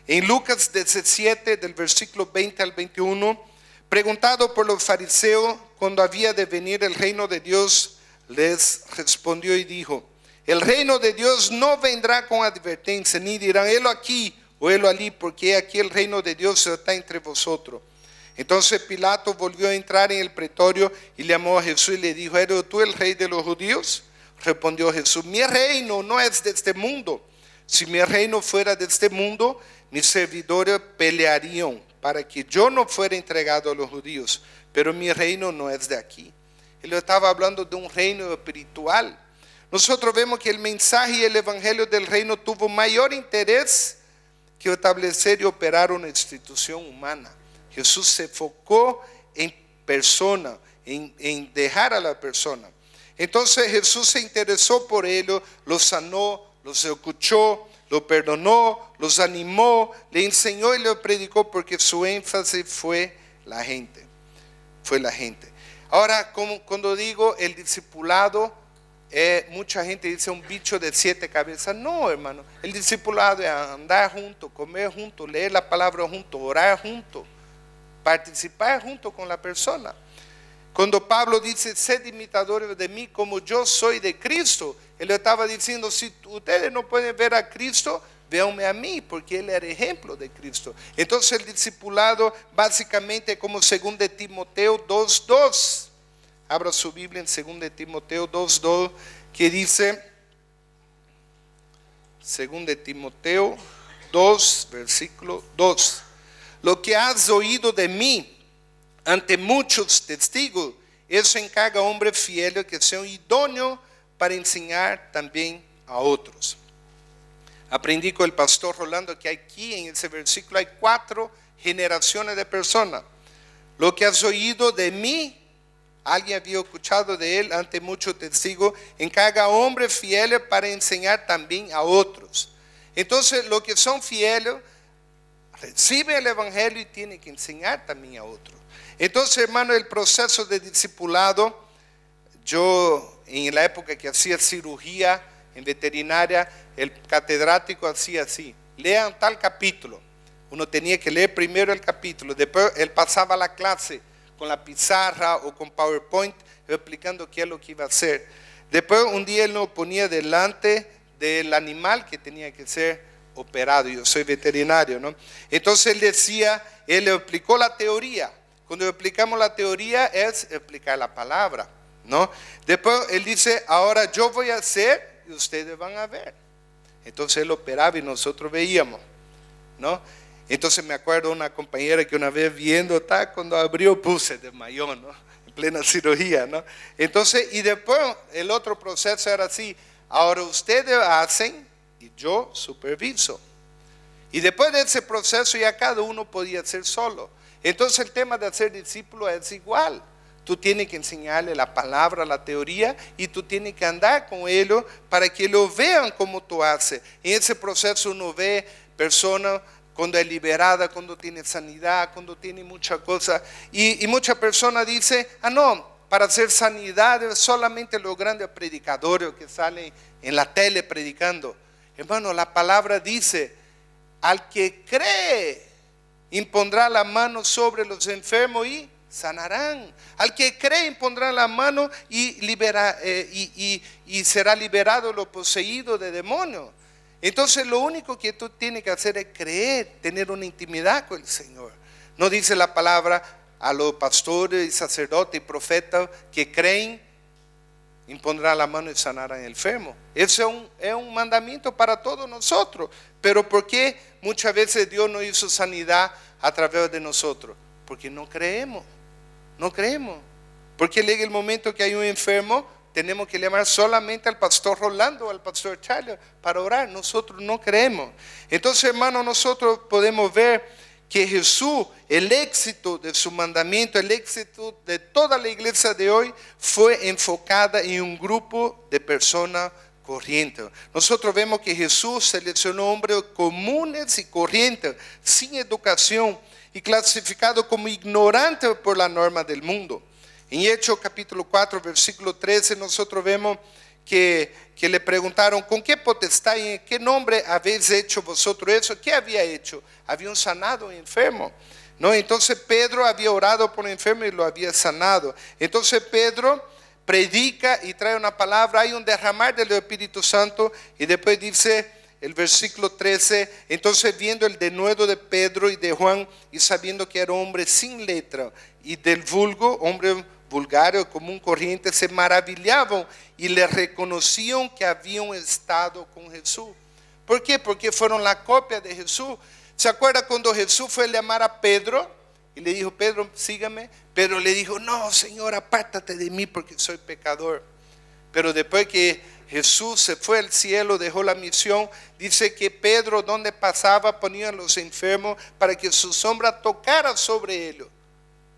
[SPEAKER 1] En Lucas 17, del versículo 20 al 21, preguntado por los fariseos cuando había de venir el reino de Dios, les respondió y dijo: el reino de Dios no vendrá con advertencia, ni dirán: helo aquí o helo allí, porque aquí el reino de Dios está entre vosotros. Entonces Pilato volvió a entrar en el pretorio y llamó a Jesús y le dijo: ¿eres tú el rey de los judíos? Respondió Jesús: mi reino no es de este mundo. Si mi reino fuera de este mundo, mis servidores pelearían para que yo no fuera entregado a los judíos, pero mi reino no es de aquí. Él estaba hablando de un reino espiritual. Nosotros vemos que el mensaje y el evangelio del reino tuvo mayor interés que establecer y operar una institución humana. Jesús se enfocó en persona, en dejar a la persona. Entonces Jesús se interesó por ellos, los sanó, los escuchó, los perdonó, los animó, le enseñó y le predicó, porque su énfasis fue la gente. Fue la gente. Ahora, cuando digo el discipulado, mucha gente dice un bicho de 7 cabezas. No, hermano, el discipulado es andar junto, comer junto, leer la palabra junto, orar junto, participar junto con la persona. Cuando Pablo dice, sed imitadores de mí como yo soy de Cristo, él estaba diciendo, si ustedes no pueden ver a Cristo, véanme a mí, porque él era ejemplo de Cristo. Entonces el discipulado básicamente como 2 Timoteo 2:2. Abra su Biblia en 2 Timoteo 2:2, que dice, 2 Timoteo 2, versículo 2. Lo que has oído de mí ante muchos testigos, eso encarga a hombre fiel que sea idóneo para enseñar también a otros. Aprendí con el pastor Rolando que aquí en ese versículo hay 4 generaciones de personas. Lo que has oído de mí, alguien había escuchado de él ante muchos testigos, encarga a hombres fieles para enseñar también a otros. Entonces, los que son fieles reciben el evangelio y tienen que enseñar también a otros. Entonces, hermano, el proceso de discipulado, yo en la época que hacía cirugía en veterinaria, el catedrático hacía así: lean tal capítulo. Uno tenía que leer primero el capítulo, después él pasaba la clase con la pizarra o con PowerPoint explicando qué es lo que iba a hacer. Después un día él nos ponía delante del animal que tenía que ser operado. Yo soy veterinario, ¿no? Entonces él decía, él le explicó la teoría. Cuando explicamos la teoría es explicar la palabra, ¿no? Después él dice, ahora yo voy a hacer y ustedes van a ver. Entonces él operaba y nosotros veíamos, ¿no? Entonces me acuerdo una compañera que una vez viendo, cuando abrió, se desmayó, ¿no? En plena cirugía, ¿no? Entonces, y después el otro proceso era así: ahora ustedes hacen y yo superviso. Y después de ese proceso ya cada uno podía hacer solo. Entonces el tema de hacer discípulo es igual. Tú tienes que enseñarle la palabra, la teoría, y tú tienes que andar con ellos para que ellos vean cómo tú haces. En ese proceso uno ve personas cuando es liberada, cuando tiene sanidad, cuando tiene muchas cosas. Y muchas personas dicen, no, para hacer sanidad es solamente los grandes predicadores que salen en la tele predicando. Hermano, la palabra dice, al que cree, impondrá la mano sobre los enfermos y sanarán. Al que cree, impondrá la mano y será liberado lo poseído de demonios. Entonces lo único que tú tienes que hacer es creer, tener una intimidad con el Señor. No dice la palabra a los pastores y sacerdotes y profetas que creen, impondrá la mano y sanarán al enfermo. Eso es un mandamiento para todos nosotros. Pero ¿por qué muchas veces Dios no hizo sanidad a través de nosotros? Porque no creemos. No creemos. Porque llega el momento que hay un enfermo, tenemos que llamar solamente al pastor Rolando o al pastor Charlie para orar. Nosotros no creemos. Entonces, hermano, nosotros podemos ver que Jesús, el éxito de su mandamiento, el éxito de toda la iglesia de hoy fue enfocada en un grupo de personas corrientes. Nosotros vemos que Jesús seleccionó hombres comunes y corrientes, sin educación y clasificados como ignorantes por la norma del mundo. En Hechos capítulo 4, versículo 13, nosotros vemos que le preguntaron, ¿con qué potestad y en qué nombre habéis hecho vosotros eso? ¿Qué había hecho? Habían sanado a un enfermo, ¿no? Entonces Pedro había orado por un enfermo y lo había sanado. Entonces Pedro predica y trae una palabra, hay un derramar del Espíritu Santo, y después dice el versículo 13, entonces viendo el denuedo de Pedro y de Juan y sabiendo que era hombre sin letra y del vulgo, hombre vulgar, común, corriente, se maravillaban y le reconocían que habían estado con Jesús. ¿Por qué? Porque fueron la copia de Jesús. ¿Se acuerda cuando Jesús fue a llamar a Pedro y le dijo, Pedro, sígame? Pedro le dijo, no, Señor, apártate de mí porque soy pecador. Pero después que Jesús se fue al cielo, dejó la misión, dice que Pedro, donde pasaba, ponía a los enfermos para que su sombra tocara sobre ellos.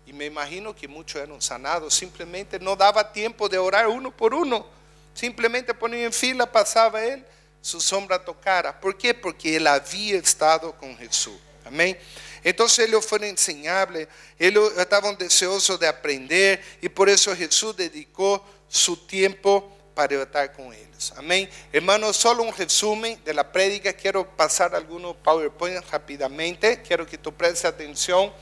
[SPEAKER 1] Y me imagino que muchos eran sanados. Simplemente no daba tiempo de orar uno por uno. Simplemente ponía en fila, pasaba él, su sombra tocara. ¿Por qué? Porque él había estado con Jesús. Amén. Entonces ellos fueron enseñables, ellos estaban deseosos de aprender y por eso Jesús dedicó su tiempo para estar con ellos. Amén. Hermanos, solo un resumen de la prédica. Quiero pasar algunos PowerPoint rápidamente. Quiero que tú prestes atención,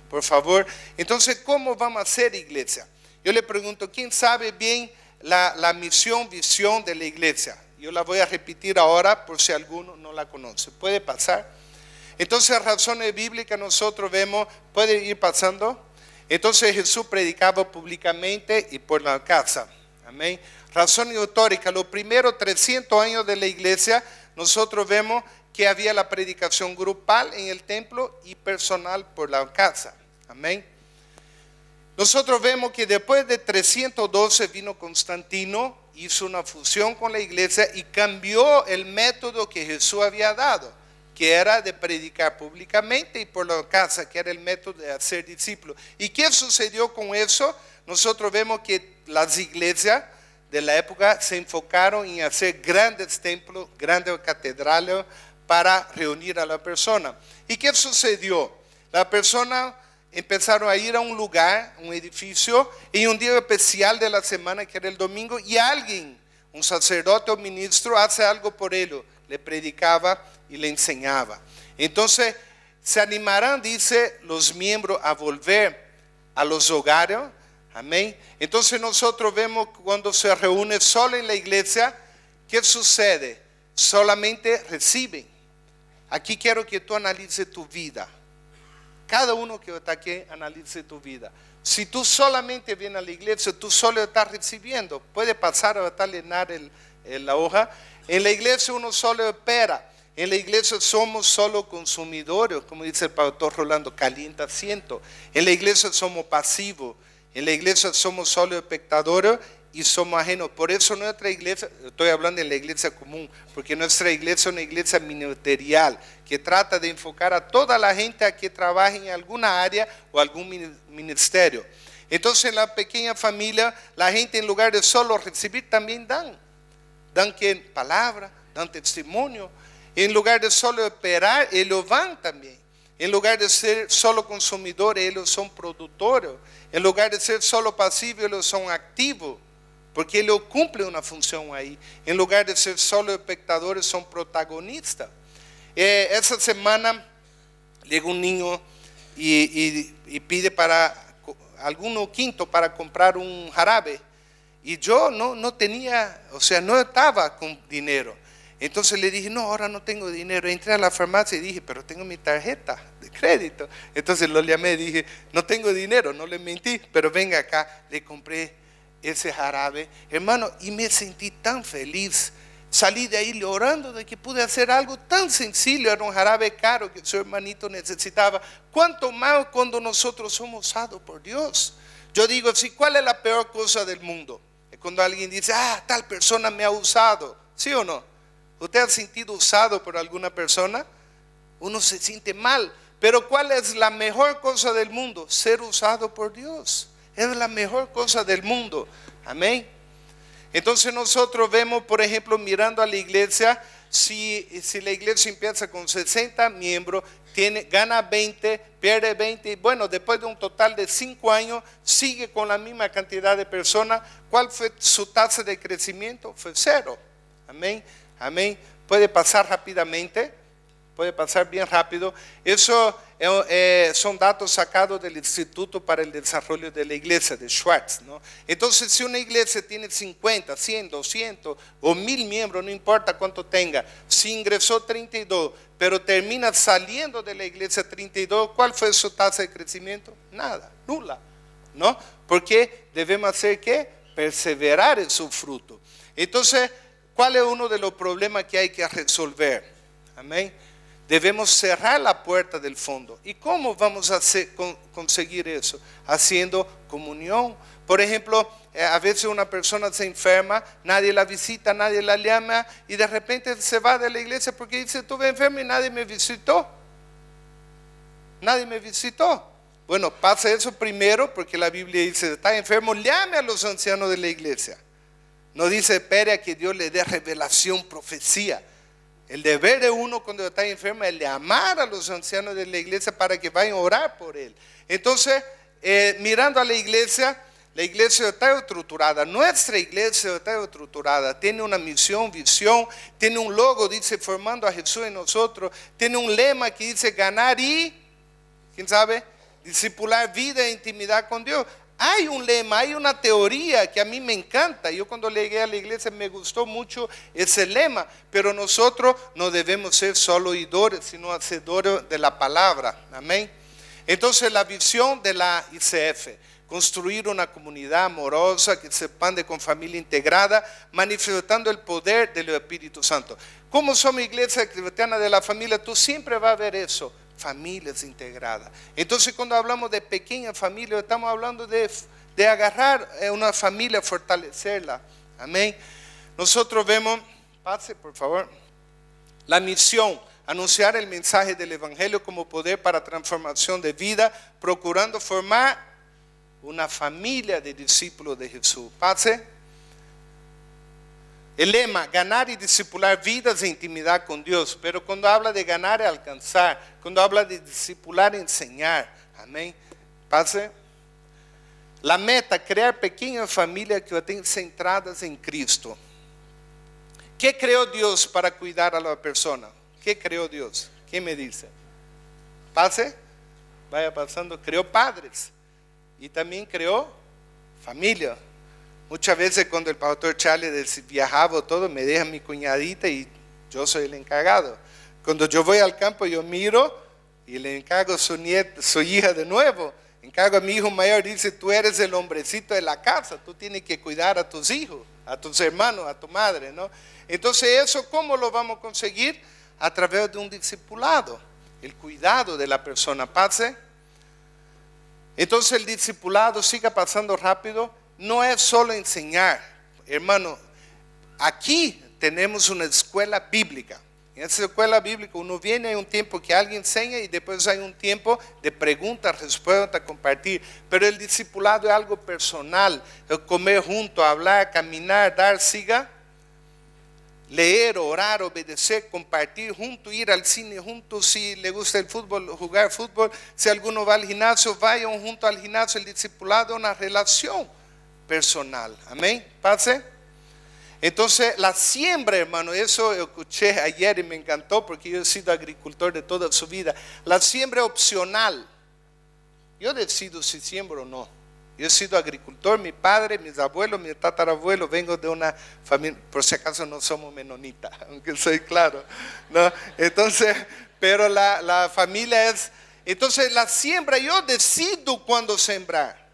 [SPEAKER 1] por favor. Entonces, ¿cómo vamos a hacer iglesia? Yo le pregunto, ¿quién sabe bien la misión, visión de la iglesia? Yo la voy a repetir ahora por si alguno no la conoce. ¿Puede pasar? Entonces, razones bíblicas nosotros vemos, ¿puede ir pasando? Entonces Jesús predicaba públicamente y por la casa. Amén. Razón histórica, los primeros 300 años de la iglesia, nosotros vemos que había la predicación grupal en el templo y personal por la casa. Amén. Nosotros vemos que después de 312 vino Constantino, hizo una fusión con la iglesia y cambió el método que Jesús había dado, que era de predicar públicamente y por la casa, que era el método de hacer discípulos. ¿Y qué sucedió con eso? Nosotros vemos que las iglesias de la época se enfocaron en hacer grandes templos, grandes catedrales para reunir a la persona. ¿Y qué sucedió? La persona empezaron a ir a un lugar, un edificio, en un día especial de la semana, que era el domingo, y alguien, un sacerdote o ministro, hace algo por ellos, le predicaba y le enseñaba. Entonces, se animarán, dice, los miembros a volver a los hogares. Amén. Entonces nosotros vemos cuando se reúne solo en la iglesia, ¿qué sucede? Solamente reciben. Aquí quiero que tú analices tu vida. Cada uno que está aquí analice tu vida. Si tú solamente vienes a la iglesia, tú solo estás recibiendo. Puede pasar a llenar la hoja. En la iglesia uno solo espera. En la iglesia somos solo consumidores, como dice el pastor Rolando, calienta asiento. En la iglesia somos pasivos. En la iglesia somos solo espectadores y somos ajenos. Por eso nuestra iglesia, estoy hablando de la iglesia común, porque nuestra iglesia es una iglesia ministerial que trata de enfocar a toda la gente a que trabaje en alguna área o algún ministerio. Entonces en la pequeña familia, la gente en lugar de solo recibir también dan palabra, dan testimonio. En lugar de solo esperar, ellos van también. En lugar de ser solo consumidores, ellos son productores. En lugar de ser solo pasivos, ellos son activos, porque ellos cumplen una función ahí. En lugar de ser solo espectadores, son protagonistas. Esa semana llega un niño y pide para alguno quinto para comprar un jarabe. Y yo no tenía, no estaba con dinero. Entonces le dije, no, ahora no tengo dinero. Entré a la farmacia y dije, pero tengo mi tarjeta de crédito. Entonces lo llamé y dije, no tengo dinero, no le mentí, pero venga acá. Le compré ese jarabe, hermano, y me sentí tan feliz. Salí de ahí llorando de que pude hacer algo tan sencillo. Era un jarabe caro que su hermanito necesitaba. ¿Cuánto más cuando nosotros somos usados por Dios? Yo digo, sí, ¿cuál es la peor cosa del mundo? Es cuando alguien dice, tal persona me ha usado. ¿Sí o no? ¿Usted ha sentido usado por alguna persona? Uno se siente mal. Pero ¿cuál es la mejor cosa del mundo? Ser usado por Dios. Es la mejor cosa del mundo. Amén. Entonces nosotros vemos, por ejemplo, mirando a la iglesia, si la iglesia empieza con 60 miembros, gana 20, pierde 20, bueno, después de un total de 5 años, sigue con la misma cantidad de personas. ¿Cuál fue su tasa de crecimiento? Fue 0. Amén. Amén. Puede pasar rápidamente, puede pasar bien rápido. Eso son datos sacados del Instituto para el Desarrollo de la Iglesia, de Schwartz, ¿no? Entonces, si una iglesia tiene 50, 100, 200 o 1000 miembros, no importa cuánto tenga, si ingresó 32, pero termina saliendo de la iglesia 32, ¿cuál fue su tasa de crecimiento? Nada, nula, ¿no? Porque debemos hacer ¿qué? Perseverar en su fruto. Entonces, ¿cuál es uno de los problemas que hay que resolver? Amén. Debemos cerrar la puerta del fondo. ¿Y cómo vamos a conseguir eso? Haciendo comunión. Por ejemplo, a veces una persona se enferma, nadie la visita, nadie la llama y de repente se va de la iglesia porque dice, estuve enfermo y nadie me visitó. Nadie me visitó. Bueno, pasa eso primero porque la Biblia dice, está enfermo, llame a los ancianos de la iglesia. No dice, espere a que Dios le dé revelación, profecía. El deber de uno cuando está enfermo es el de amar a los ancianos de la iglesia para que vayan a orar por él. Entonces, mirando a la iglesia está estructurada. Nuestra iglesia está estructurada. Tiene una misión, visión, tiene un logo, dice formando a Jesús en nosotros. Tiene un lema que dice ganar y, ¿quién sabe? Discipular vida e intimidad con Dios. Hay un lema, hay una teoría que a mí me encanta. Yo cuando llegué a la iglesia me gustó mucho ese lema. Pero nosotros no debemos ser solo oidores, sino hacedores de la palabra. Amén. Entonces la visión de la ICF, construir una comunidad amorosa que se expande con familia integrada, manifestando el poder del Espíritu Santo. Como somos iglesia cristiana de la familia, tú siempre vas a ver eso. Familias integradas. Entonces cuando hablamos de pequeña familia, estamos hablando de agarrar una familia, fortalecerla. Amén. Nosotros vemos, pase por favor, la misión, anunciar el mensaje del evangelio como poder para transformación de vida, procurando formar una familia de discípulos de Jesús. Pase. El lema, ganar y discipular vidas de intimidad con Dios. Pero cuando habla de ganar, alcanzar. Cuando habla de discipular, enseñar. Amén. Pase. La meta, crear pequeñas familias que estén centradas en Cristo. ¿Qué creó Dios para cuidar a la persona? ¿Qué creó Dios? ¿Qué me dice? Pase. Vaya pasando. Creó padres. Y también creó familia. Muchas veces cuando el pastor Charles viajaba o todo, me deja mi cuñadita y yo soy el encargado. Cuando yo voy al campo, yo miro y le encargo su hija de nuevo. Encargo a mi hijo mayor, dice, tú eres el hombrecito de la casa, tú tienes que cuidar a tus hijos, a tus hermanos, a tu madre, ¿no? Entonces eso, ¿cómo lo vamos a conseguir? A través de un discipulado, el cuidado de la persona. Pase. Entonces el discipulado, siga pasando rápido. No es solo enseñar, hermano. Aquí tenemos una escuela bíblica. En esa escuela bíblica uno viene, hay un tiempo que alguien enseña y después hay un tiempo de preguntas, respuestas, compartir. Pero el discipulado es algo personal, el comer junto, hablar, caminar, dar, siga. Leer, orar, obedecer, compartir junto, ir al cine juntos, si le gusta el fútbol, jugar fútbol. Si alguno va al gimnasio, vayan junto al gimnasio. El discipulado es una relación personal. Amén. Pase. Entonces la siembra, hermano, eso escuché ayer y me encantó porque yo he sido agricultor de toda su vida. La siembra es opcional. Yo decido si siembro o no. Yo he sido agricultor, mi padre, mis abuelos, mi tatarabuelo, vengo de una familia, por si acaso no somos menonitas, aunque soy claro, ¿no? Entonces, pero la familia es, entonces la siembra, yo decido cuándo sembrar.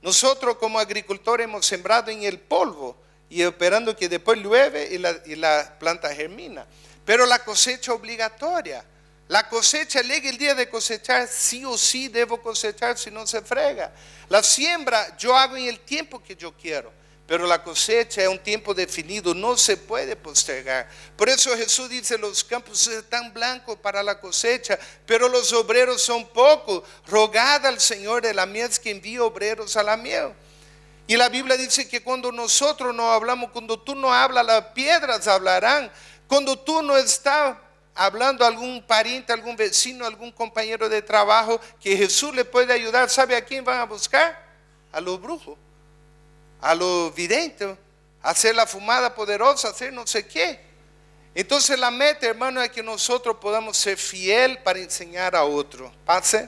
[SPEAKER 1] Nosotros como agricultores hemos sembrado en el polvo y esperando que después llueve y la planta germina. Pero la cosecha obligatoria, la cosecha, llega el día de cosechar, sí o sí debo cosechar, si no se frega. La siembra yo hago en el tiempo que yo quiero, pero la cosecha es un tiempo definido, no se puede postergar. Por eso Jesús dice, los campos están blancos para la cosecha, pero los obreros son pocos. Rogad al Señor de la mies que envíe obreros a la mies. Y la Biblia dice que cuando nosotros no hablamos, cuando tú no hablas, las piedras hablarán. Cuando tú no estás hablando a algún pariente, algún vecino, algún compañero de trabajo que Jesús le puede ayudar, ¿sabe a quién van a buscar? A los brujos, a los videntes, a hacer la fumada poderosa, hacer no sé qué. Entonces la meta, hermano, es que nosotros podamos ser fiel para enseñar a otros. Pase.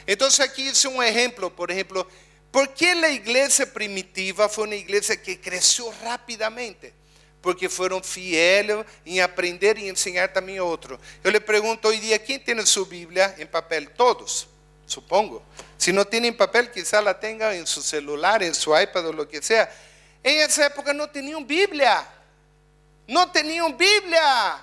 [SPEAKER 1] Entonces aquí es un ejemplo, por ejemplo, ¿por qué la iglesia primitiva fue una iglesia que creció rápidamente? Porque fueron fieles en aprender y enseñar también a otros. Yo le pregunto hoy día, ¿quién tiene su Biblia en papel? Todos, supongo. Si no tienen papel, quizá la tengan en su celular, en su iPad o lo que sea. En esa época no tenían Biblia. No tenían Biblia.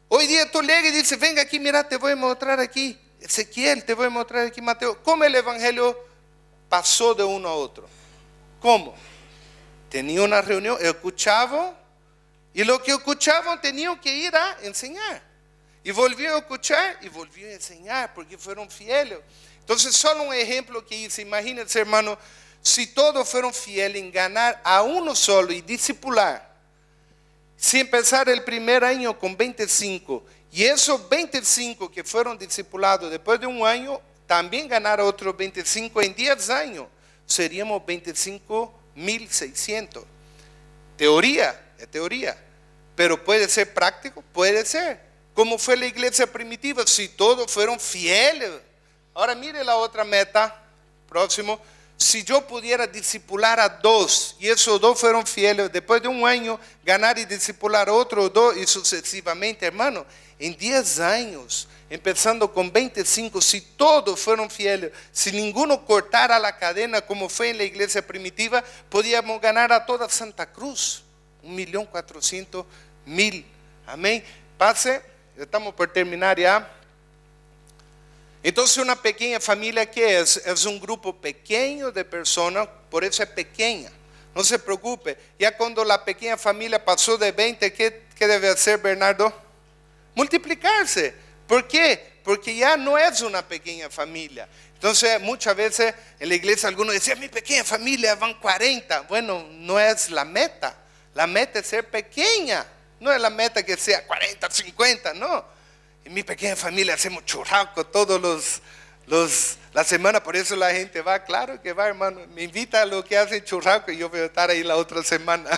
[SPEAKER 1] Hoy día tú lees y dices, venga aquí, mira, te voy a mostrar aquí Ezequiel, te voy a mostrar aquí Mateo. ¿Cómo el evangelio pasó de uno a otro? ¿Cómo? Tenía una reunión, escuchaba. Y lo que escuchaban tenían que ir a enseñar. Y volvió a escuchar y volvió a enseñar porque fueron fieles. Entonces, solo un ejemplo que hice. Imagínense, hermano, si todos fueron fieles en ganar a uno solo y discipular. Si empezar el primer año con 25 y esos 25 que fueron discipulados después de un año, también ganar otros 25 en 10 años, seríamos 25.600. Teoría, es teoría, pero puede ser práctico, puede ser. Como fue la iglesia primitiva, si todos fueron fieles. Ahora mire la otra meta, próximo. Si yo pudiera discipular a 2 y esos 2 fueron fieles, después de un año ganar y discipular a otros 2 y sucesivamente, hermano, en 10 años, empezando con 25, si todos fueron fieles, si ninguno cortara la cadena como fue en la iglesia primitiva, podíamos ganar a toda Santa Cruz, 1.400.000. Amén. Pase, estamos por terminar ya. Entonces una pequeña familia, ¿qué es? Es un grupo pequeño de personas, por eso es pequeña. No se preocupe, ya cuando la pequeña familia pasó de 20, ¿qué debe hacer Bernardo? Multiplicarse. ¿Por qué? Porque ya no es una pequeña familia. Entonces muchas veces en la iglesia algunos decían, mi pequeña familia van 40. Bueno, no es la meta. La meta es ser pequeña. No es la meta que sea 40, 50, no. En mi pequeña familia hacemos churrasco todos la semana, por eso la gente va, claro que va, hermano, me invita a lo que hacen churrasco y yo voy a estar ahí la otra semana.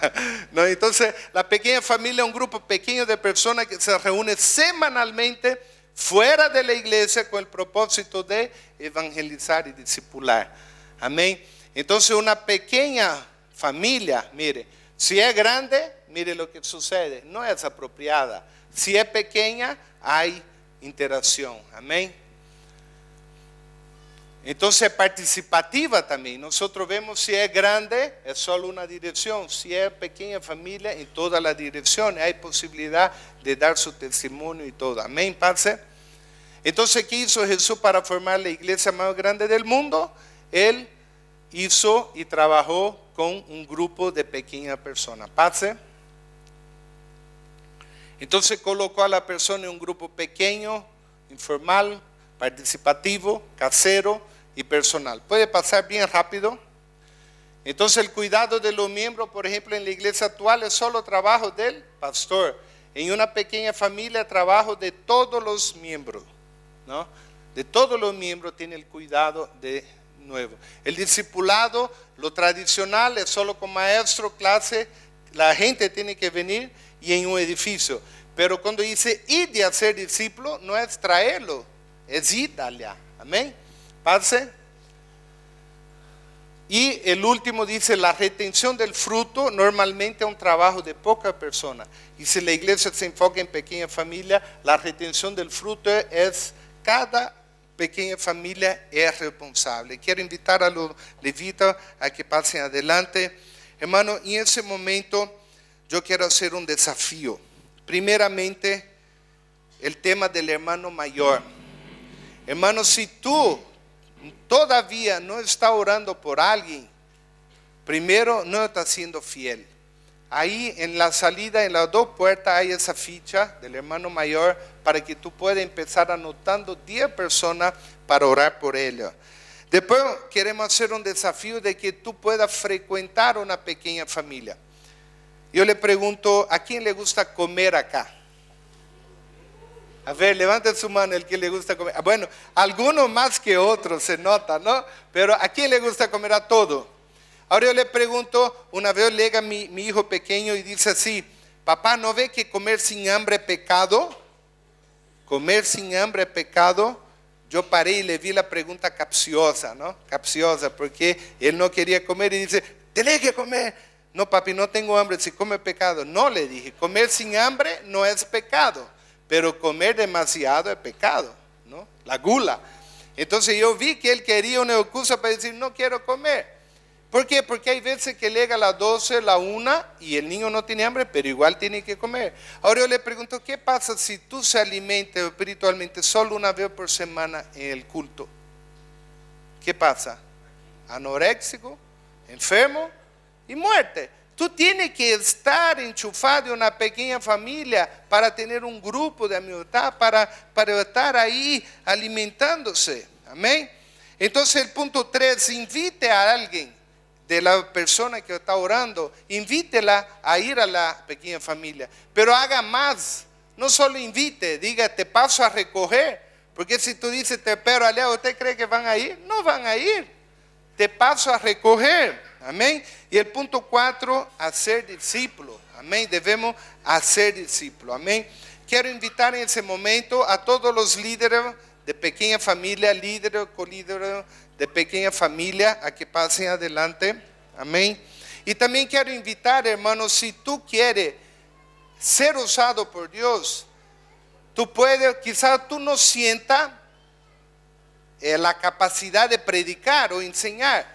[SPEAKER 1] ¿No? Entonces, la pequeña familia es un grupo pequeño de personas que se reúne semanalmente fuera de la iglesia con el propósito de evangelizar y discipular. Amén. Entonces, una pequeña familia, mire, si es grande, mire lo que sucede, no es apropiada. Si es pequeña, hay interacción. Amén. Entonces participativa también. Nosotros vemos si es grande, es solo una dirección. Si es pequeña familia, en todas las direcciones hay posibilidad de dar su testimonio y todo. Amén, pase. Entonces, ¿qué hizo Jesús para formar la iglesia más grande del mundo? Él hizo y trabajó con un grupo de pequeñas personas. Pase. Entonces colocó a la persona en un grupo pequeño, informal, participativo, casero y personal. Puede pasar bien rápido. Entonces el cuidado de los miembros, por ejemplo, en la iglesia actual es solo trabajo del pastor. En una pequeña familia, trabajo de todos los miembros, ¿no? De todos los miembros tiene el cuidado de nuevo. El discipulado, lo tradicional, es solo con maestro, clase, la gente tiene que venir y en un edificio. Pero cuando dice ir de hacer discípulo, no es traerlo, es ir allá. Amén. Pase. Y el último dice, la retención del fruto normalmente es un trabajo de pocas personas. Y si la iglesia se enfoca en pequeña familia, la retención del fruto es cada pequeña familia es responsable. Quiero invitar a los levitas a que pasen adelante. Hermano, y en ese momento yo quiero hacer un desafío. Primeramente, el tema del hermano mayor. Hermano, si tú todavía no estás orando por alguien, primero no estás siendo fiel. Ahí en la salida, en las 2 puertas, hay esa ficha del hermano mayor para que tú puedas empezar anotando 10 personas para orar por ellos. Después queremos hacer un desafío de que tú puedas frecuentar una pequeña familia. Yo le pregunto, ¿a quién le gusta comer acá? A ver, levante su mano el que le gusta comer. Bueno, algunos más que otros se nota, ¿no? Pero ¿a quién le gusta comer? A todo. Ahora yo le pregunto, una vez llega mi hijo pequeño y dice así, papá, ¿no ve que comer sin hambre es pecado? Comer sin hambre es pecado. Yo paré y le vi la pregunta capciosa, ¿no? Capciosa, porque él no quería comer y dice, tenés que comer. No, papi, no tengo hambre, si come pecado. No, le dije, comer sin hambre no es pecado, pero comer demasiado es pecado, ¿no? La gula. Entonces yo vi que él quería una excusa para decir, no quiero comer. ¿Por qué? Porque hay veces que llega a las 12, la 1 y el niño no tiene hambre, pero igual tiene que comer. Ahora yo le pregunto, ¿qué pasa si tú se alimentas espiritualmente solo una vez por semana en el culto? ¿Qué pasa? Anoréxico, enfermo y muerte. Tú tienes que estar enchufado en una pequeña familia para tener un grupo de amistad, para estar ahí alimentándose. Amén. Entonces el punto 3, invite a alguien. de la persona que está orando, invítela a ir a la pequeña familia, pero haga más, no solo invite, diga te paso a recoger, porque si tú dices te espero allá, ¿usted cree que van a ir? No van a ir, te paso a recoger, amén. Y el punto 4, hacer discípulo, amén, debemos hacer discípulo, amén. Quiero invitar en ese momento a todos los líderes de pequeña familia, líderes, colíderes de pequeña familia, a que pasen adelante, amén. Y también quiero invitar, hermanos, si tú quieres ser usado por Dios, tú puedes, quizás tú no sientas la capacidad de predicar o enseñar,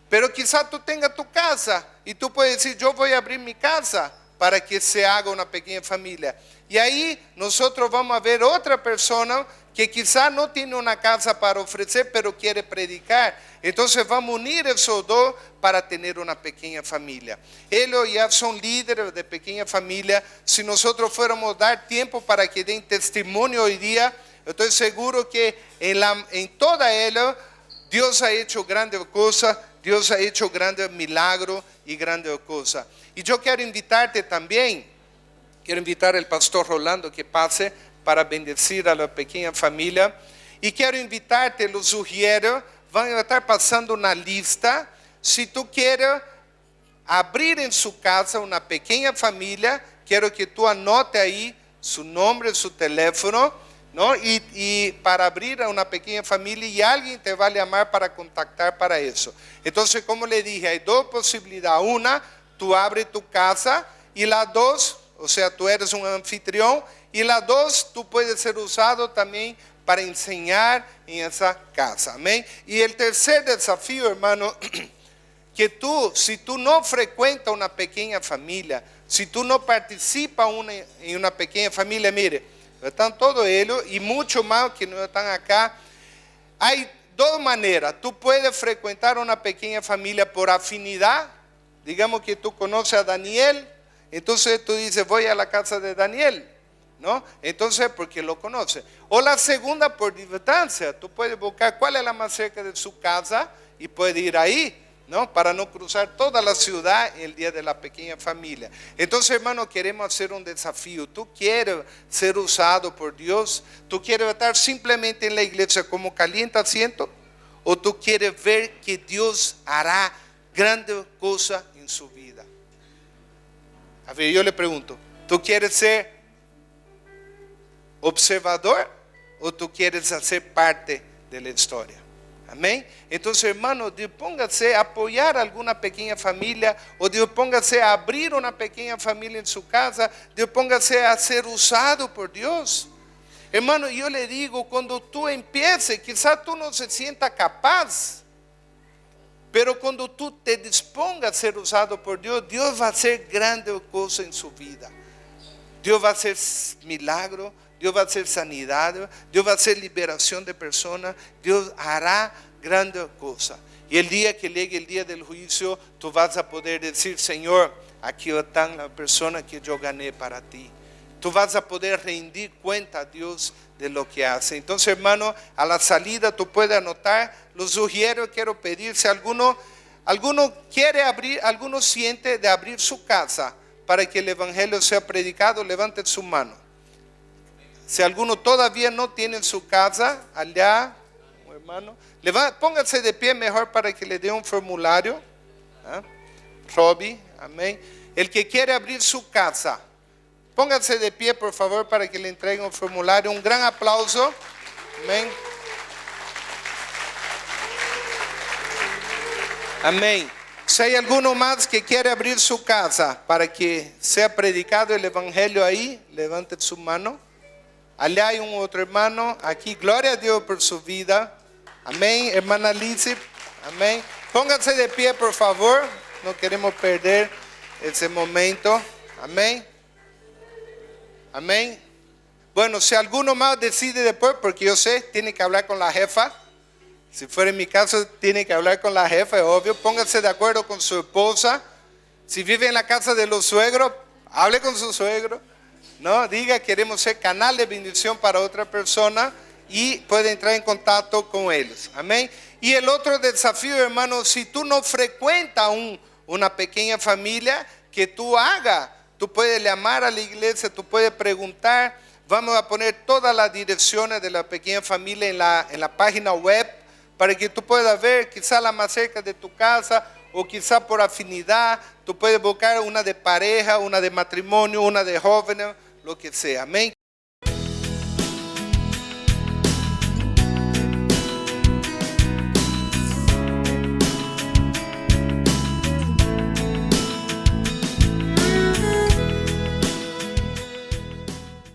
[SPEAKER 1] pero quizás tú tengas tu casa y tú puedes decir, yo voy a abrir mi casa para que se haga una pequeña familia. Y ahí nosotros vamos a ver otra persona que quizás no tiene una casa para ofrecer, pero quiere predicar. Entonces vamos a unir esos dos para tener una pequeña familia. Ellos ya son líderes de pequeña familia. Si nosotros fuéramos a dar tiempo para que den testimonio hoy día, estoy seguro que en toda ella Dios ha hecho grandes cosas, Dios ha hecho grandes milagros y grandes cosas. Y yo quiero invitarte también, quiero invitar al pastor Rolando que pase para bendecir a la pequeña familia. Y quiero invitarte, lo sugiero, van a estar pasando una lista. Si tú quieres abrir en su casa una pequeña familia, quiero que tú anote ahí su nombre, su teléfono, ¿no? Y para abrir a una pequeña familia, y alguien te va a llamar para contactar para eso. Entonces, como le dije, hay dos posibilidades. Una, tú abres tu casa, y las dos, o sea, tú eres un anfitrión, y las dos, tú puedes ser usado también para enseñar en esa casa. Amén. Y el tercer desafío, hermano, que tú, si tú no frecuentas una pequeña familia, si tú no participas en una pequeña familia, mire, están todos ellos y mucho más que no están acá. Hay dos maneras. Tú puedes frecuentar una pequeña familia por afinidad. Digamos que tú conoces a Daniel, entonces tú dices, voy a la casa de Daniel, ¿no? Entonces, porque lo conoces. O la segunda, por distancia. Tú puedes buscar cuál es la más cerca de su casa y puedes ir ahí, ¿no? Para no cruzar toda la ciudad el día de la pequeña familia. Entonces, hermano, queremos hacer un desafío. Tú quieres ser usado por Dios, tú quieres estar simplemente en la iglesia como calienta asiento, o tú quieres ver que Dios hará grandes cosas en su vida. A ver, yo le pregunto, ¿tú quieres ser observador o tú quieres hacer parte de la historia? Amén. Entonces, hermano, dispóngase a apoyar a alguna pequeña familia, o dispóngase a abrir una pequeña familia en su casa, dispóngase a ser usado por Dios. Hermano, yo le digo, cuando tú empieces, quizás tú no se sientas capaz, pero cuando tú te dispongas a ser usado por Dios, Dios va a hacer grandes cosas en su vida. Dios va a hacer milagros, Dios va a hacer sanidad, Dios va a hacer liberación de personas, Dios hará grandes cosas. Y el día que llegue el día del juicio, tú vas a poder decir, Señor, aquí están las personas que yo gané para ti. Tú vas a poder rendir cuenta a Dios de lo que hace. Entonces, hermano, a la salida tú puedes anotar. Lo sugiero, quiero pedir, si alguno quiere abrir, alguno siente de abrir su casa para que el evangelio sea predicado, levante su mano. Si alguno todavía no tiene en su casa, allá, hermano, póngase de pie mejor para que le dé un formulario. ¿Ah? Robbie, amén. El que quiere abrir su casa, póngase de pie, por favor, para que le entreguen un formulario. Un gran aplauso. Amén. Amén. Si hay alguno más que quiere abrir su casa para que sea predicado el evangelio ahí, levante su mano. Allá hay un otro hermano, aquí, gloria a Dios por su vida. Amén, hermana Lizzie. Amén. Pónganse de pie, por favor. No queremos perder ese momento. Amén. Amén. Bueno, si alguno más decide después, porque yo sé, tiene que hablar con la jefa. Si fuera en mi caso, tiene que hablar con la jefa, es obvio. Pónganse de acuerdo con su esposa. Si vive en la casa de los suegros, hable con su suegro. No, diga, queremos ser canal de bendición para otra persona, y puede entrar en contacto con ellos. Amén. Y el otro desafío, hermano, si tú no frecuentas una pequeña familia, que tú hagas. Tú puedes llamar a la iglesia, tú puedes preguntar. Vamos a poner todas las direcciones de la pequeña familia en la página web para que tú puedas ver quizá la más cerca de tu casa o quizá por afinidad. Tú puedes buscar una de pareja, una de matrimonio, una de jóvenes, lo que sea. Amén.